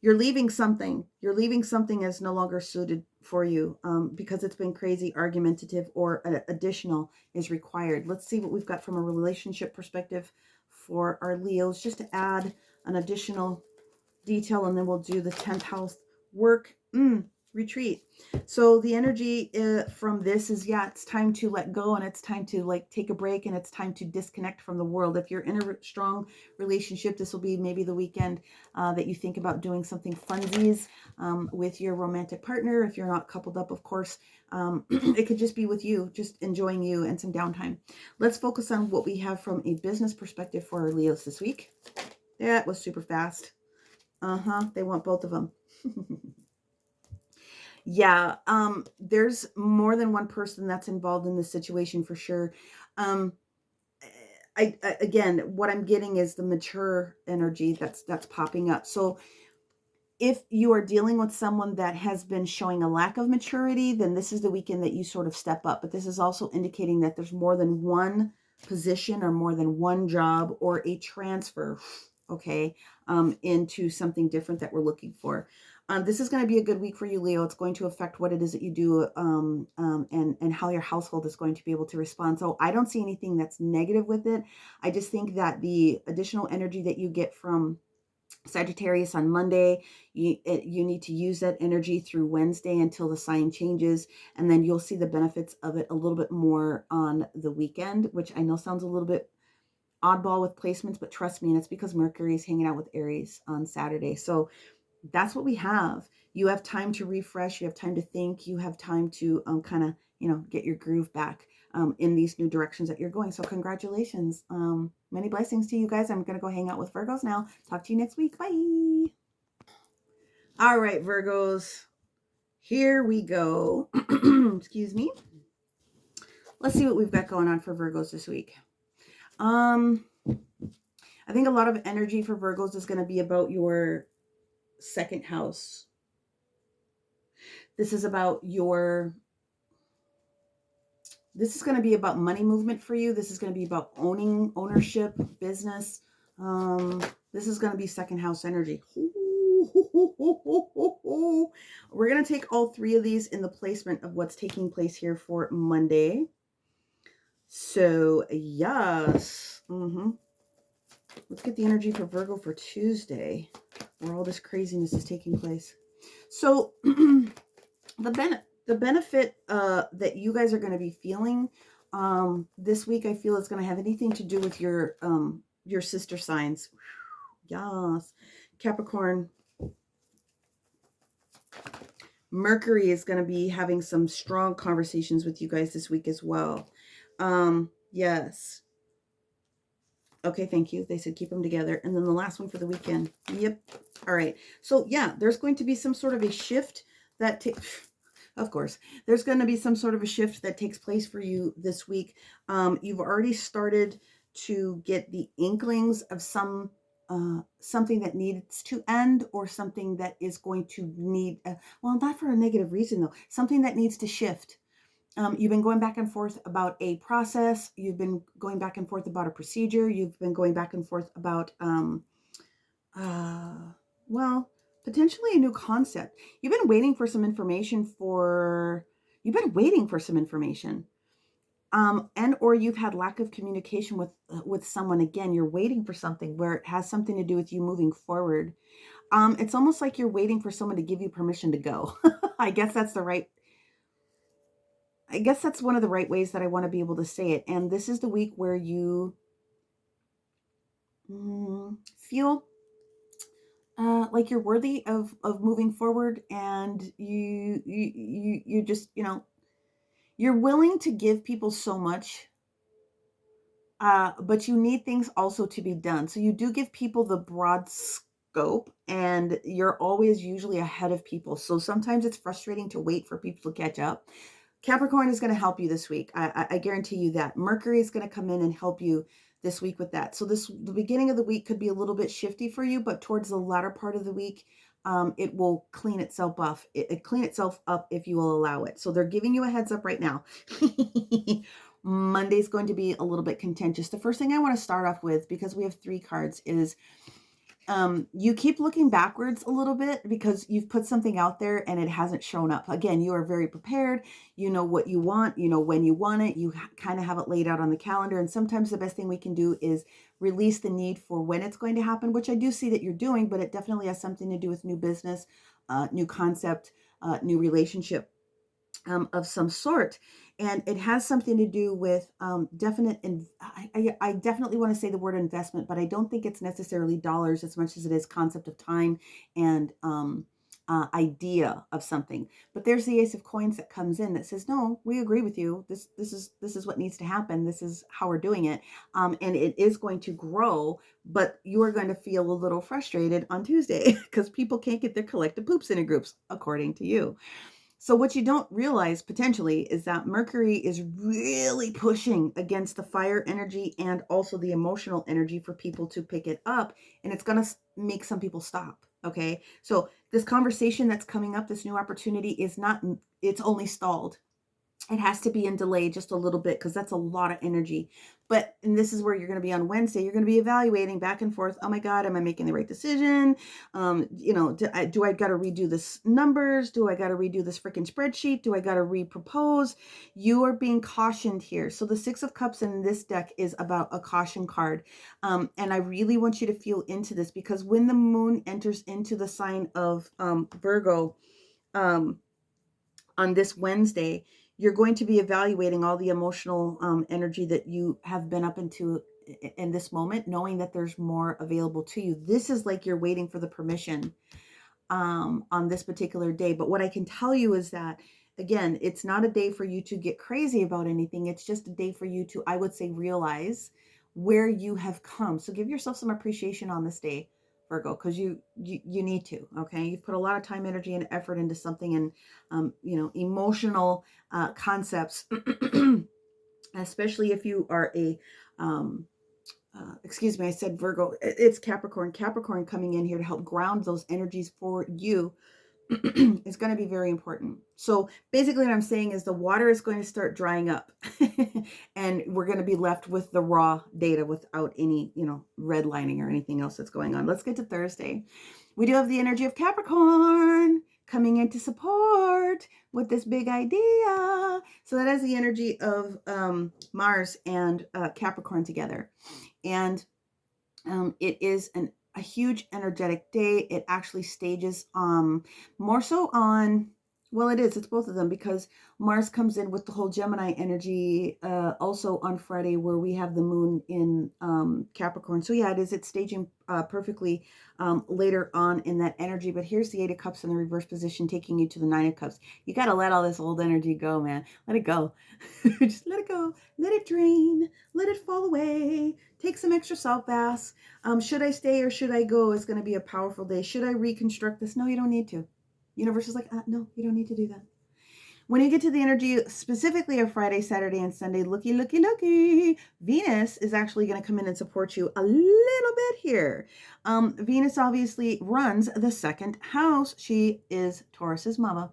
You're leaving something. You're leaving something as no longer suited for you because it's been crazy, argumentative, or additional is required. Let's see what we've got from a relationship perspective for our Leos, just to add an additional detail, and then we'll do the 10th house work. Retreat. So the energy from this is, yeah, it's time to let go, and it's time to like take a break, and it's time to disconnect from the world. If you're in a strong relationship, this will be maybe the weekend that you think about doing something funsies with your romantic partner. If you're not coupled up, of course, it could just be with you, just enjoying you and some downtime. Let's focus on what we have from a business perspective for our Leos this week. That was super fast. They want both of them. Yeah, there's more than one person that's involved in this situation for sure. Again, what I'm getting is the mature energy that's popping up. So if you are dealing with someone that has been showing a lack of maturity, then this is the weekend that you sort of step up. But this is also indicating that there's more than one position or more than one job or a transfer, okay, into something different that we're looking for. This is going to be a good week for you, Leo. It's going to affect what it is that you do and how your household is going to be able to respond. So I don't see anything that's negative with it. I just think that the additional energy that you get from Sagittarius on Monday, you need to use that energy through Wednesday until the sign changes, and then you'll see the benefits of it a little bit more on the weekend, which I know sounds a little bit oddball with placements, but trust me, and it's because Mercury is hanging out with Aries on Saturday. So that's what we have. You have time to refresh. You have time to think. You have time to kind of, get your groove back in these new directions that you're going. So congratulations. Many blessings to you guys. I'm going to go hang out with Virgos now. Talk to you next week. Bye. All right, Virgos. Here we go. Excuse me. Let's see what we've got going on for Virgos this week. I think a lot of energy for Virgos is going to be about your second house. This is about this is going to be about money movement for you. This is going to be about ownership, business. This is going to be second house energy. We're going to take all three of these in the placement of what's taking place here for Monday. So, yes. Let's get the energy for Virgo for Tuesday, where all this craziness is taking place. So, the benefit that you guys are going to be feeling this week, I feel it's going to have anything to do with your sister signs. Yes. Capricorn. Mercury is going to be having some strong conversations with you guys this week as well. Yes. Okay, thank you. They said keep them together. And then the last one for the weekend. Yep. All right. So, yeah, there's going to be some sort of a shift that takes... Of course, there's going to be some sort of a shift that takes place for you this week. You've already started to get the inklings of something that needs to end, or something that is going to need, well, not for a negative reason, though, something that needs to shift. You've been going back and forth about a process. You've been going back and forth about a procedure. You've been going back and forth about, well, potentially a new concept. You've been waiting for some information and or you've had lack of communication with someone. Again, you're waiting for something where it has something to do with you moving forward. It's almost like you're waiting for someone to give you permission to go. I guess that's one of the right ways that I want to be able to say it. And this is the week where you feel like you're worthy of moving forward, and you just, you're willing to give people so much but you need things also to be done. So you do give people the broad scope, and you're always usually ahead of people. So sometimes it's frustrating to wait for people to catch up. Capricorn is going to help you this week. I guarantee you that. Mercury is going to come in and help you this week with that. So the beginning of the week could be a little bit shifty for you, but towards the latter part of the week, it will clean itself up. It clean itself up if you will allow it. So they're giving you a heads up right now. Monday's going to be a little bit contentious. The first thing I want to start off with, because we have 3 cards, is you keep looking backwards a little bit because you've put something out there and it hasn't shown up. Again, you are very prepared. You know what you want. You know when you want it. You kind of have it laid out on the calendar. And sometimes the best thing we can do is release the need for when it's going to happen, which I do see that you're doing, but it definitely has something to do with new business, new concept, new relationship of some sort. And it has something to do with definite, I definitely want to say the word investment, but I don't think it's necessarily dollars as much as it is concept of time and idea of something. But there's the Ace of Coins that comes in that says, no, we agree with you. This is what needs to happen. This is how we're doing it. And it is going to grow, but you are going to feel a little frustrated on Tuesday because people can't get their collective poops into groups, according to you. So what you don't realize potentially is that Mercury is really pushing against the fire energy and also the emotional energy for people to pick it up. And it's going to make some people stop. Okay. So this conversation that's coming up, this new opportunity is not, it's only stalled. It has to be in delay just a little bit because that's a lot of energy. And this is where you're going to be on Wednesday. You're going to be evaluating back and forth. Oh my God, am I making the right decision? Do I got to redo this numbers? Do I got to redo this freaking spreadsheet? Do I got to repropose? You are being cautioned here. So the 6 of Cups in this deck is about a caution card. And I really want you to feel into this because when the moon enters into the sign of Virgo, on this Wednesday, you're going to be evaluating all the emotional energy that you have been up into in this moment, knowing that there's more available to you. This is like you're waiting for the permission on this particular day. But what I can tell you is that, again, it's not a day for you to get crazy about anything. It's just a day for you to, I would say, realize where you have come. So give yourself some appreciation on this day, Virgo, because you need to. Okay, you've put a lot of time, energy, and effort into something, and emotional concepts, especially if you are a excuse me, I said Virgo. It's Capricorn. Capricorn coming in here to help ground those energies for you is going to be very important. So basically what I'm saying is the water is going to start drying up and we're going to be left with the raw data without any, redlining or anything else that's going on. Let's get to Thursday. We do have the energy of Capricorn coming in to support with this big idea. So that is the energy of Mars and Capricorn together. And it is a huge energetic day. It actually stages more so on, well, it's both of them because Mars comes in with the whole Gemini energy also on Friday where we have the moon in Capricorn. So yeah, it's staging perfectly later on in that energy. But here's the 8 of Cups in the reverse position taking you to the 9 of Cups. You got to let all this old energy go, man. Let it go. Just let it go. Let it drain. Let it fall away. Take some extra salt baths. Should I stay or should I go? It's going to be a powerful day. Should I reconstruct this? No, you don't need to. Universe is like, no, you don't need to do that. When you get to the energy specifically of Friday, Saturday, and Sunday, looky, Venus is actually going to come in and support you a little bit here. Venus obviously runs the 2nd house. She is Taurus's mama.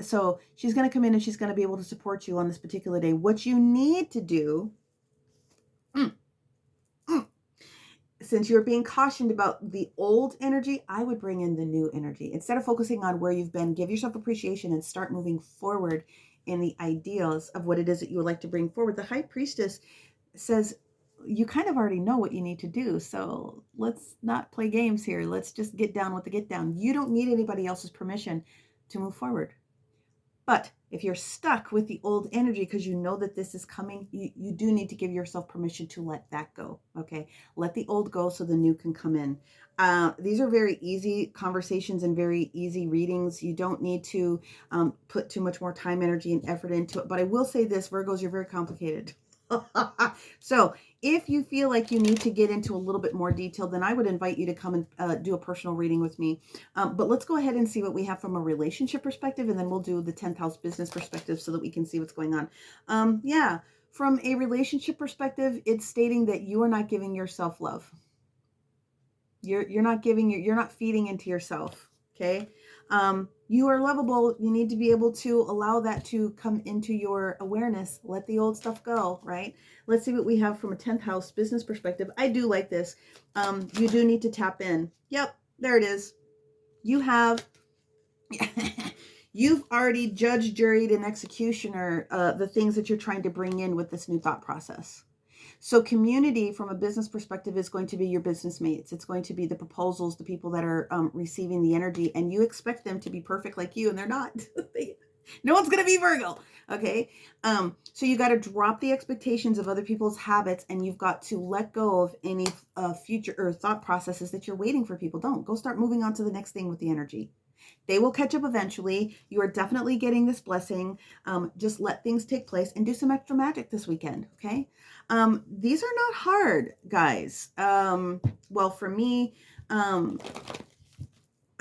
So she's going to come in and she's going to be able to support you on this particular day. What you need to do, since you're being cautioned about the old energy, I would bring in the new energy. Instead of focusing on where you've been, give yourself appreciation and start moving forward in the ideals of what it is that you would like to bring forward. The High Priestess says, you kind of already know what you need to do. So let's not play games here. Let's just get down with the get down. You don't need anybody else's permission to move forward. But if you're stuck with the old energy because you know that this is coming, you do need to give yourself permission to let that go, okay? Let the old go so the new can come in. These are very easy conversations and very easy readings. You don't need to put too much more time, energy, and effort into it. But I will say this, Virgos, you're very complicated. So if you feel like you need to get into a little bit more detail, then I would invite you to come and do a personal reading with me. But let's go ahead and see what we have from a relationship perspective, and then we'll do the 10th house business perspective so that we can see what's going on. Yeah, from a relationship perspective, it's stating that you are not giving yourself love. You're not you're not feeding into yourself. Okay. You are lovable. You need to be able to allow that to come into your awareness. Let the old stuff go, right? Let's see what we have from a 10th house business perspective. I do like this. You do need to tap in. Yep, there it is. You have, you've already judged, juried, and executioner the things that you're trying to bring in with this new thought process. So community from a business perspective is going to be your business mates. It's going to be the proposals, the people that are receiving the energy, and you expect them to be perfect like you, and they're not. No one's going to be Virgo. Okay. So you got to drop the expectations of other people's habits, and you've got to let go of any future or thought processes that you're waiting for people. Don't go start moving on to the next thing with the energy. They will catch up eventually. You are definitely getting this blessing. Just let things take place and do some extra magic this weekend. Okay. These are not hard, guys. Well, for me, I've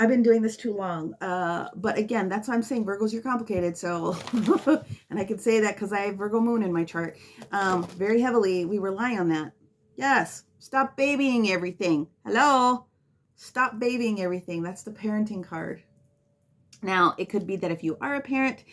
been doing this too long. But again, that's why I'm saying Virgos, you're complicated. So, and I can say that because I have Virgo moon in my chart. Very heavily, we rely on that. Yes. Stop babying everything. Hello. Stop babying everything. That's the parenting card. Now, it could be that if you are a parent,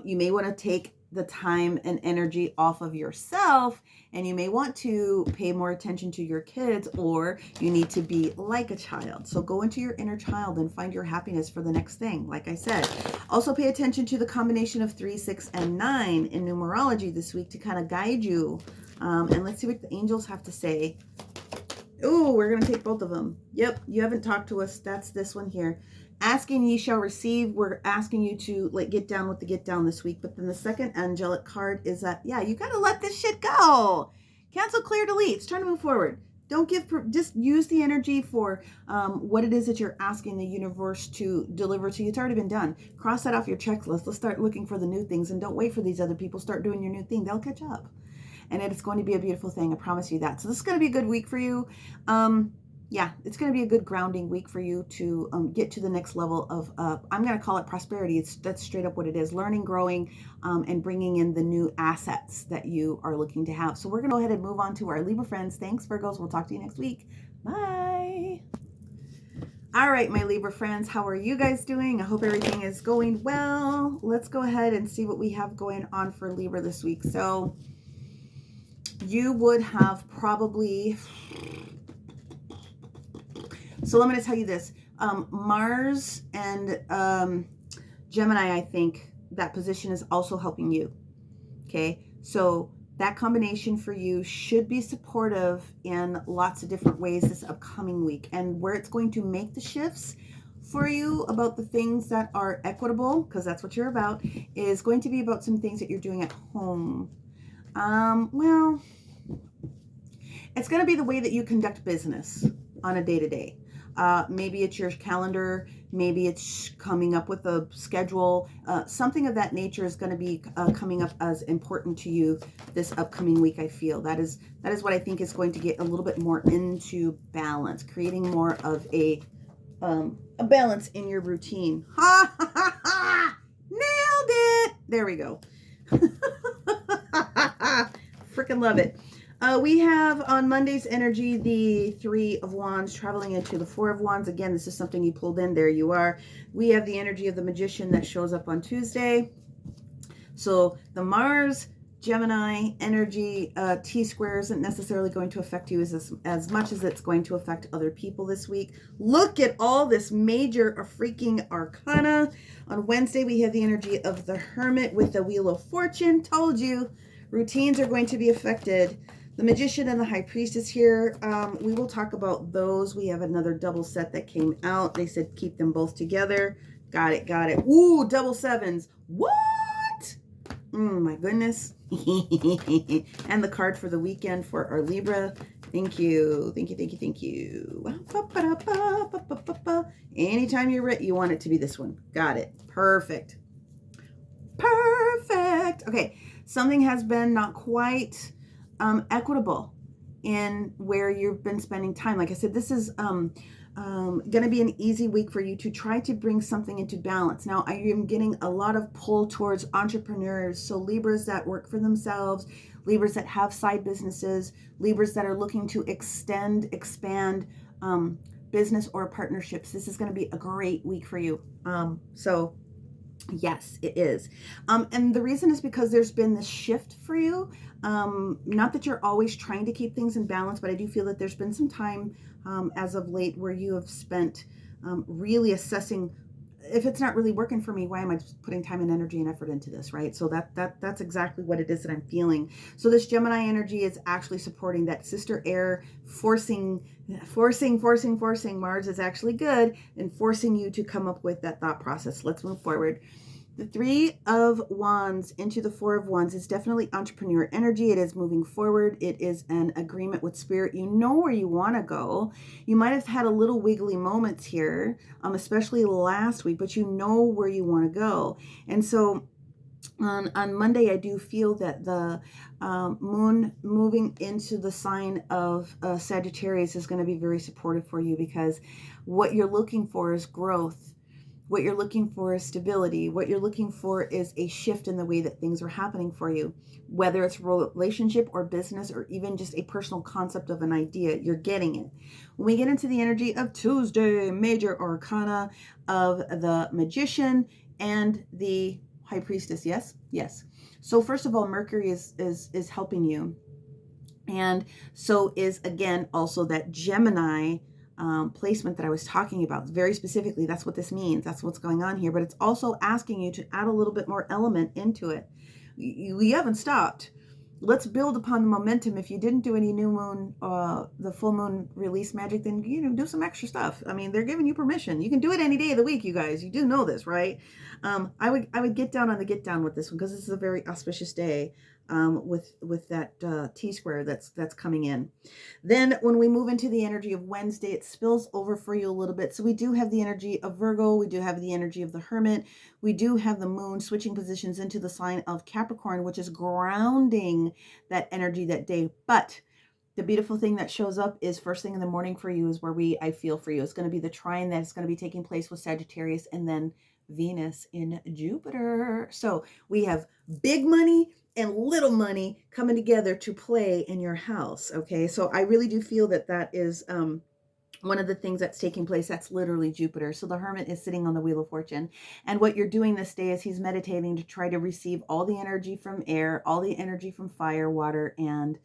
you may want to take the time and energy off of yourself, and you may want to pay more attention to your kids, or you need to be like a child. So go into your inner child and find your happiness for the next thing. Like I said, also pay attention to the combination of 3, 6, and 9 in numerology this week to kind of guide you. And let's see what the angels have to say. Oh, we're going to take both of them. Yep, you haven't talked to us. That's this one here. Asking ye shall receive. We're asking you to get down with the get down this week. But then the second angelic card is that, yeah, you got to let this shit go. Cancel, clear, delete. It's time to move forward. Don't just use the energy for what it is that you're asking the universe to deliver to you. It's already been done. Cross that off your checklist. Let's start looking for the new things, and don't wait for these other people. Start doing your new thing. They'll catch up. And it's going to be a beautiful thing. I promise you that. So this is going to be a good week for you. Yeah, it's going to be a good grounding week for you to get to the next level of, I'm going to call it prosperity. That's straight up what it is. Learning, growing, and bringing in the new assets that you are looking to have. So we're going to go ahead and move on to our Libra friends. Thanks, Virgos. We'll talk to you next week. Bye. All right, my Libra friends, how are you guys doing? I hope everything is going well. Let's go ahead and see what we have going on for Libra this week. So you would have probably... So I'm going to tell you this. Mars and Gemini, I think that position is also helping you. Okay. So that combination for you should be supportive in lots of different ways this upcoming week. And where it's going to make the shifts for you about the things that are equitable, because that's what you're about, is going to be about some things that you're doing at home. Well, it's going to be the way that you conduct business on a day-to-day. Maybe it's your calendar. Maybe it's coming up with a schedule. Something of that nature is going to be coming up as important to you this upcoming week, I feel. That is what I think is going to get a little bit more into balance, creating more of a balance in your routine. Ha ha ha ha! Nailed it! There we go. Freaking love it. We have on Monday's energy the 3 of Wands traveling into the 4 of Wands. Again, this is something you pulled in. There you are. We have the energy of the Magician that shows up on Tuesday. So the Mars Gemini energy T-square isn't necessarily going to affect you as much as it's going to affect other people this week. Look at all this major freaking arcana. On Wednesday, we have the energy of the Hermit with the Wheel of Fortune. Told you, routines are going to be affected. The Magician and the High Priestess here. We will talk about those. We have another double set that came out. They said keep them both together. Got it, got it. Ooh, double sevens. What? My goodness. And the card for the weekend for our Libra. Thank you. Thank you, thank you, thank you. Anytime you want it to be this one. Got it. Perfect. Perfect. Okay. Something has been not quite equitable in where you've been spending time. Like I said, this is going to be an easy week for you to try to bring something into balance. Now, I am getting a lot of pull towards entrepreneurs. So Libras that work for themselves, Libras that have side businesses, Libras that are looking to expand business or partnerships. This is going to be a great week for you. So yes, it is. And the reason is because there's been this shift for you. Not that you're always trying to keep things in balance, but I do feel that there's been some time as of late where you have spent really assessing, if it's not really working for me, why am I putting time and energy and effort into this, right? So that's exactly what it is that I'm feeling. So this Gemini energy is actually supporting that sister air, forcing. Mars is actually good and forcing you to come up with that thought process. Let's move forward. The Three of Wands into the Four of Wands is definitely entrepreneur energy. It is moving forward. It is an agreement with spirit. You know where you want to go. You might have had a little wiggly moments here, especially last week, but you know where you want to go. And so on Monday, I do feel that the moon moving into the sign of Sagittarius is going to be very supportive for you, because what you're looking for is growth. What you're looking for is stability. What you're looking for is a shift in the way that things are happening for you, whether it's relationship or business or even just a personal concept of an idea. You're getting it. When we get into the energy of Tuesday, major arcana of the Magician and the High Priestess. Yes. So first of all, Mercury is helping you. And so is, again, also that Gemini placement that I was talking about. Very specifically, that's what this means. That's what's going on here. But it's also asking you to add a little bit more element into it. We haven't stopped. Let's build upon the momentum. If you didn't do any new moon, the full moon release magic, then, do some extra stuff. I mean, they're giving you permission. You can do it any day of the week, you guys. You do know this, right? I would get down on the get down with this one, because this is a very auspicious day with that T-square that's coming in. Then when we move into the energy of Wednesday, it spills over for you a little bit. So we do have the energy of Virgo. We do have the energy of the Hermit. We do have the moon switching positions into the sign of Capricorn, which is grounding that energy that day. But the beautiful thing that shows up is first thing in the morning for you is where I feel for you. It's going to be the trine that's going to be taking place with Sagittarius and then Venus in Jupiter. So we have big money and little money coming together to play in your house. Okay. So I really do feel that is, one of the things that's taking place. That's literally Jupiter. So the Hermit is sitting on the Wheel of Fortune. And what you're doing this day is he's meditating to try to receive all the energy from air, all the energy from fire, water, and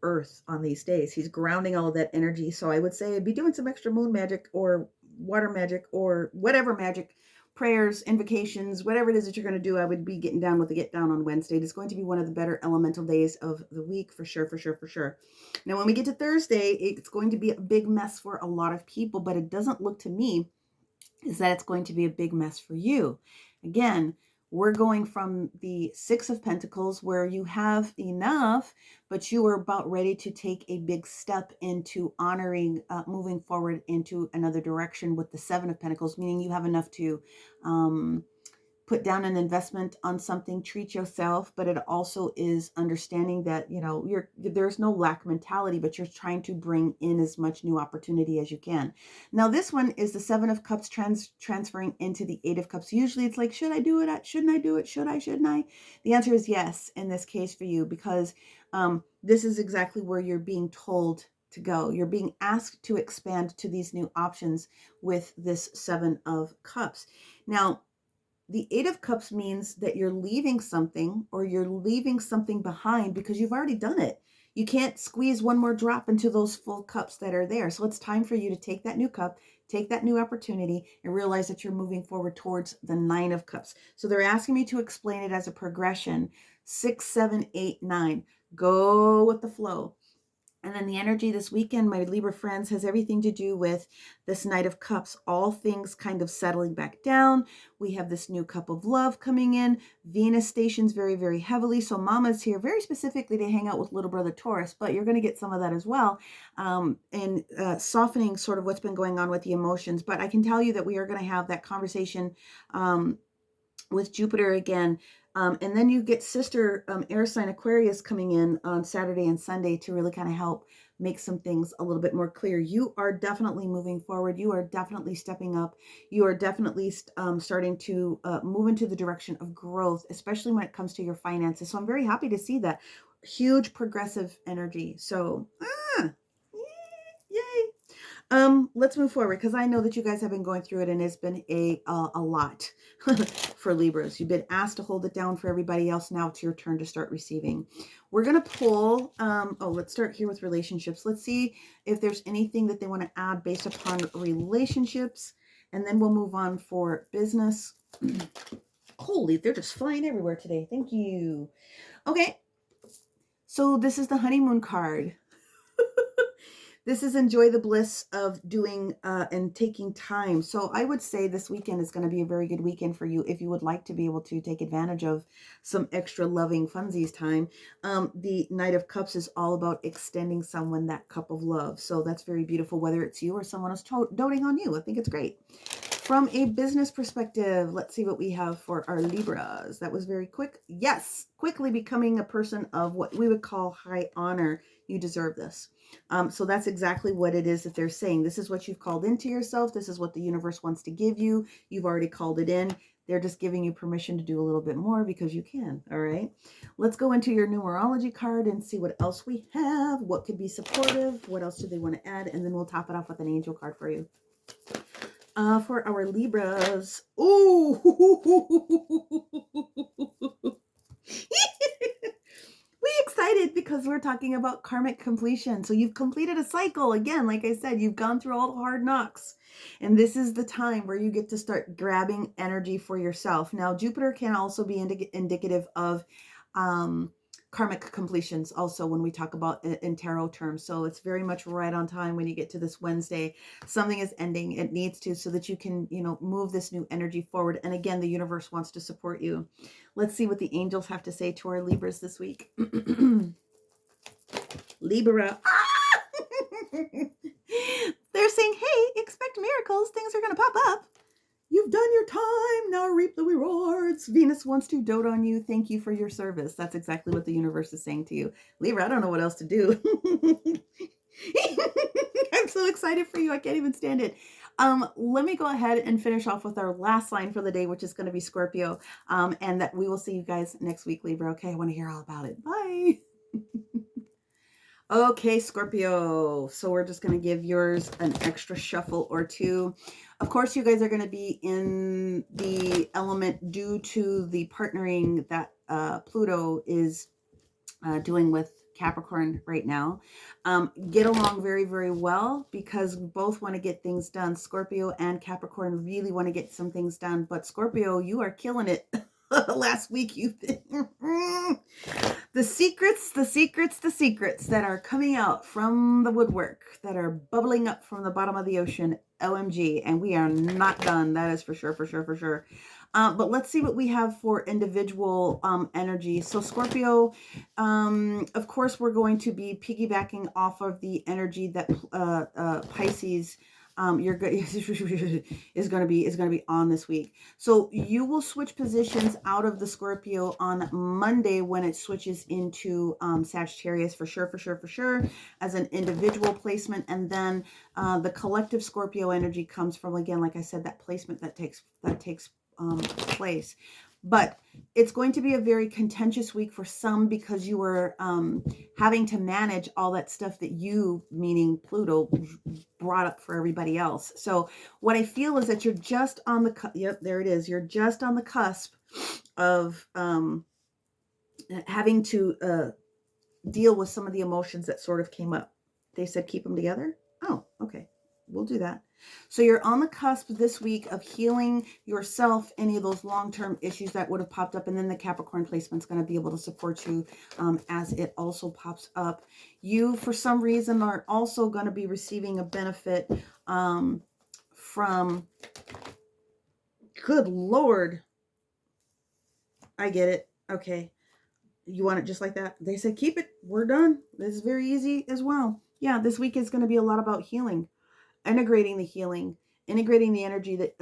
earth on these days. He's grounding all of that energy. So I would say be doing some extra moon magic or water magic or whatever magic, prayers, invocations, whatever it is that you're going to do. I would be getting down with the get down on Wednesday. It's going to be one of the better elemental days of the week for sure. Now, when we get to Thursday, it's going to be a big mess for a lot of people, but it doesn't look to me is that it's going to be a big mess for you. Again, we're going from the Six of Pentacles, where you have enough, but you are about ready to take a big step into honoring, moving forward into another direction with the Seven of Pentacles, meaning you have enough to put down an investment on something, treat yourself, but it also is understanding that, there's no lack mentality, but you're trying to bring in as much new opportunity as you can. Now, this one is the Seven of Cups transferring into the Eight of Cups. Usually it's like, should I do it? Shouldn't I do it? Shouldn't I? The answer is yes in this case for you, because this is exactly where you're being told to go. You're being asked to expand to these new options with this Seven of Cups. Now, the Eight of Cups means that you're leaving something, or you're leaving something behind because you've already done it. You can't squeeze one more drop into those full cups that are there. So it's time for you to take that new cup, take that new opportunity, and realize that you're moving forward towards the Nine of Cups. So they're asking me to explain it as a progression. 6, 7, 8, 9. Go with the flow. And then the energy this weekend, my Libra friends, has everything to do with this Knight of Cups, all things kind of settling back down. We have this new cup of love coming in. Venus stations very, very heavily. So Mama's here very specifically to hang out with little brother Taurus, but you're going to get some of that as well. And softening sort of what's been going on with the emotions. But I can tell you that we are going to have that conversation with Jupiter again, And then you get sister air sign Aquarius coming in on Saturday and Sunday to really kind of help make some things a little bit more clear. You are definitely moving forward. You are definitely stepping up. You are definitely starting to move into the direction of growth, especially when it comes to your finances. So I'm very happy to see that huge progressive energy. So, yay. Let's move forward because I know that you guys have been going through it and it's been a lot for Libras. You've been asked to hold it down for everybody else. Now it's your turn to start receiving. We're going to pull, let's start here with relationships. Let's see if there's anything that they want to add based upon relationships. And then we'll move on for business. Holy, they're just flying everywhere today. Thank you. Okay. So this is the honeymoon card. This is enjoy the bliss of doing and taking time. So I would say this weekend is going to be a very good weekend for you if you would like to be able to take advantage of some extra loving funsies time. The Knight of Cups is all about extending someone that cup of love. So that's very beautiful, whether it's you or someone else doting on you. I think it's great. From a business perspective, let's see what we have for our Libras. That was very quick. Yes, quickly becoming a person of what we would call high honor. You deserve this. So that's exactly what it is that they're saying. This is what you've called into yourself. This is what the universe wants to give you. You've already called it in. They're just giving you permission to do a little bit more because you can. All right. Let's go into your numerology card and see what else we have. What could be supportive? What else do they want to add? And then we'll top it off with an angel card for you. For our Libras. Ooh. We excited because we're talking about karmic completion. So you've completed a cycle. Again, like I said, you've gone through all the hard knocks. And this is the time where you get to start grabbing energy for yourself. Now, Jupiter can also be indicative of karmic completions also when we talk about in tarot terms. So it's very much right on time when you get to this Wednesday. Something is ending. It needs to, so that you can, move this new energy forward. And again, the universe wants to support you. Let's see what the angels have to say to our Libras this week. Libra. They're saying, hey, expect miracles. Things are going to pop up. You've done your time. Now reap the rewards. Venus wants to dote on you. Thank you for your service. That's exactly what the universe is saying to you. Libra, I don't know what else to do. I'm so excited for you. I can't even stand it. Let me go ahead and finish off with our last sign for the day, which is going to be Scorpio. And that we will see you guys next week, Libra. Okay, I want to hear all about it. Bye. Okay, Scorpio. So we're just going to give yours an extra shuffle or two. Of course, you guys are going to be in the element due to the partnering that Pluto is doing with Capricorn right now. Get along very, very well because we both want to get things done. Scorpio and Capricorn really want to get some things done. But Scorpio, you are killing it. Last week you've been the secrets that are coming out from the woodwork, that are bubbling up from the bottom of the ocean. OMG. And we are not done. That is for sure, for sure, for sure. But let's see what we have for individual energy. So Scorpio, of course, we're going to be piggybacking off of the energy that Pisces is going to be on this week. So you will switch positions out of the Scorpio on Monday when it switches into Sagittarius for sure as an individual placement. And then the collective Scorpio energy comes from, again, like I said, that placement that takes place. But it's going to be a very contentious week for some because you are having to manage all that stuff that you, meaning Pluto, brought up for everybody else. So what I feel is that you're just on the, yep, there it is. You're just on the cusp of having to deal with some of the emotions that sort of came up. They said keep them together. Oh, okay. We'll do that. So you're on the cusp this week of healing yourself, any of those long-term issues that would have popped up. And then the Capricorn placement is going to be able to support you as it also pops up. You, for some reason, are also going to be receiving a benefit from, good Lord. I get it. Okay. You want it just like that? They said, keep it. We're done. This is very easy as well. Yeah, this week is going to be a lot about healing. Integrating the healing, integrating the energy that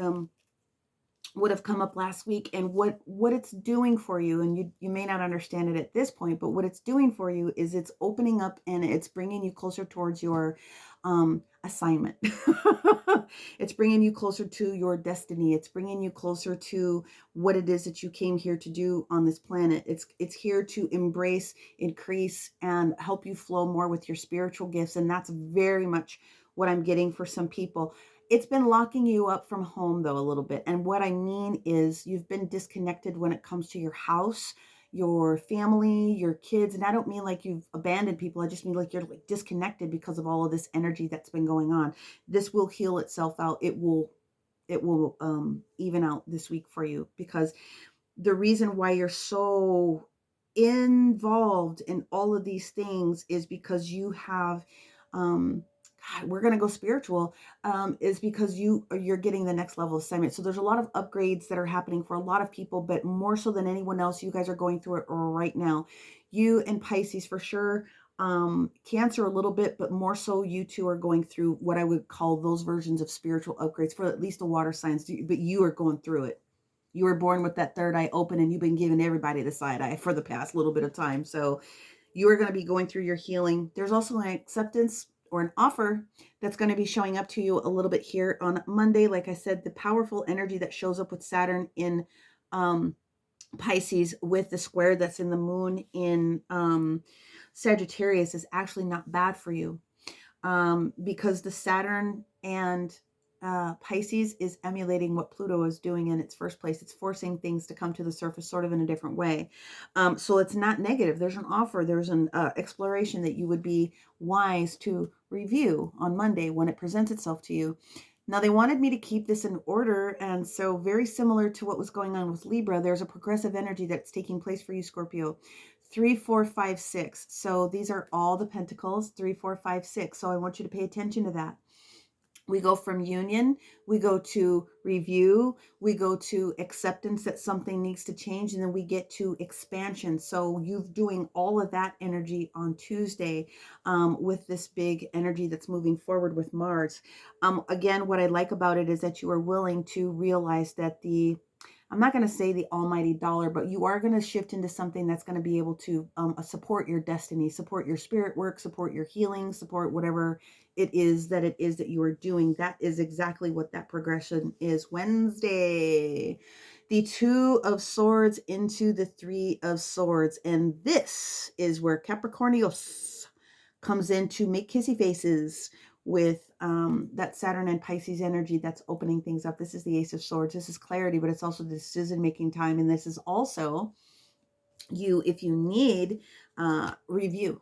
would have come up last week, and what it's doing for you, and you may not understand it at this point, but what it's doing for you is it's opening up and it's bringing you closer towards your assignment. It's bringing you closer to your destiny. It's bringing you closer to what it is that you came here to do on this planet. It's here to embrace, increase, and help you flow more with your spiritual gifts, and that's very much what I'm getting for some people. It's been locking you up from home, though, a little bit. And what I mean is you've been disconnected when it comes to your house, your family, your kids. And I don't mean like you've abandoned people. I just mean like you're like disconnected because of all of this energy that's been going on. This will heal itself out. It will even out this week for you, because the reason why you're so involved in all of these things is because you have God, we're going to go spiritual, is because you're getting the next level assignment. So there's a lot of upgrades that are happening for a lot of people, but more so than anyone else, you guys are going through it right now. You and Pisces for sure, Cancer a little bit, but more so you two are going through what I would call those versions of spiritual upgrades for at least the water signs, but you are going through it. You were born with that third eye open, and you've been giving everybody the side eye for the past little bit of time. So you are going to be going through your healing. There's also an acceptance or an offer that's going to be showing up to you a little bit here on Monday. Like I said, the powerful energy that shows up with Saturn in Pisces with the square that's in the moon in Sagittarius is actually not bad for you, because the Saturn and Pisces is emulating what Pluto is doing in its first place. It's forcing things to come to the surface sort of in a different way. So it's not negative. There's an offer. There's an exploration that you would be wise to review on Monday when it presents itself to you. Now, they wanted me to keep this in order, and so very similar to what was going on with Libra, there's a progressive energy that's taking place for you, Scorpio. 3, 4, 5, 6. So these are all the pentacles, 3, 4, 5, 6. So I want you to pay attention to that. We go from union, we go to review, we go to acceptance that something needs to change, and then we get to expansion. So you're doing all of that energy on Tuesday with this big energy that's moving forward with Mars. Again, what I like about it is that you are willing to realize that I'm not going to say the almighty dollar, but you are going to shift into something that's going to be able to support your destiny, support your spirit work, support your healing, support whatever it is that you are doing. That is exactly what that progression is. Wednesday, the 2 of Swords into the 3 of Swords. And this is where Capricornios comes in to make kissy faces with that Saturn and Pisces energy that's opening things up. This is the Ace of Swords. This is clarity, but it's also decision-making time. And this is also you, if you need reviewing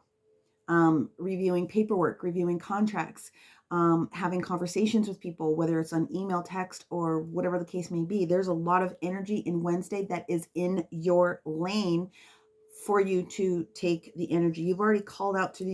paperwork, reviewing contracts, having conversations with people, whether it's on email, text, or whatever the case may be. There's a lot of energy in Wednesday that is in your lane for you to take the energy. You've already called out to the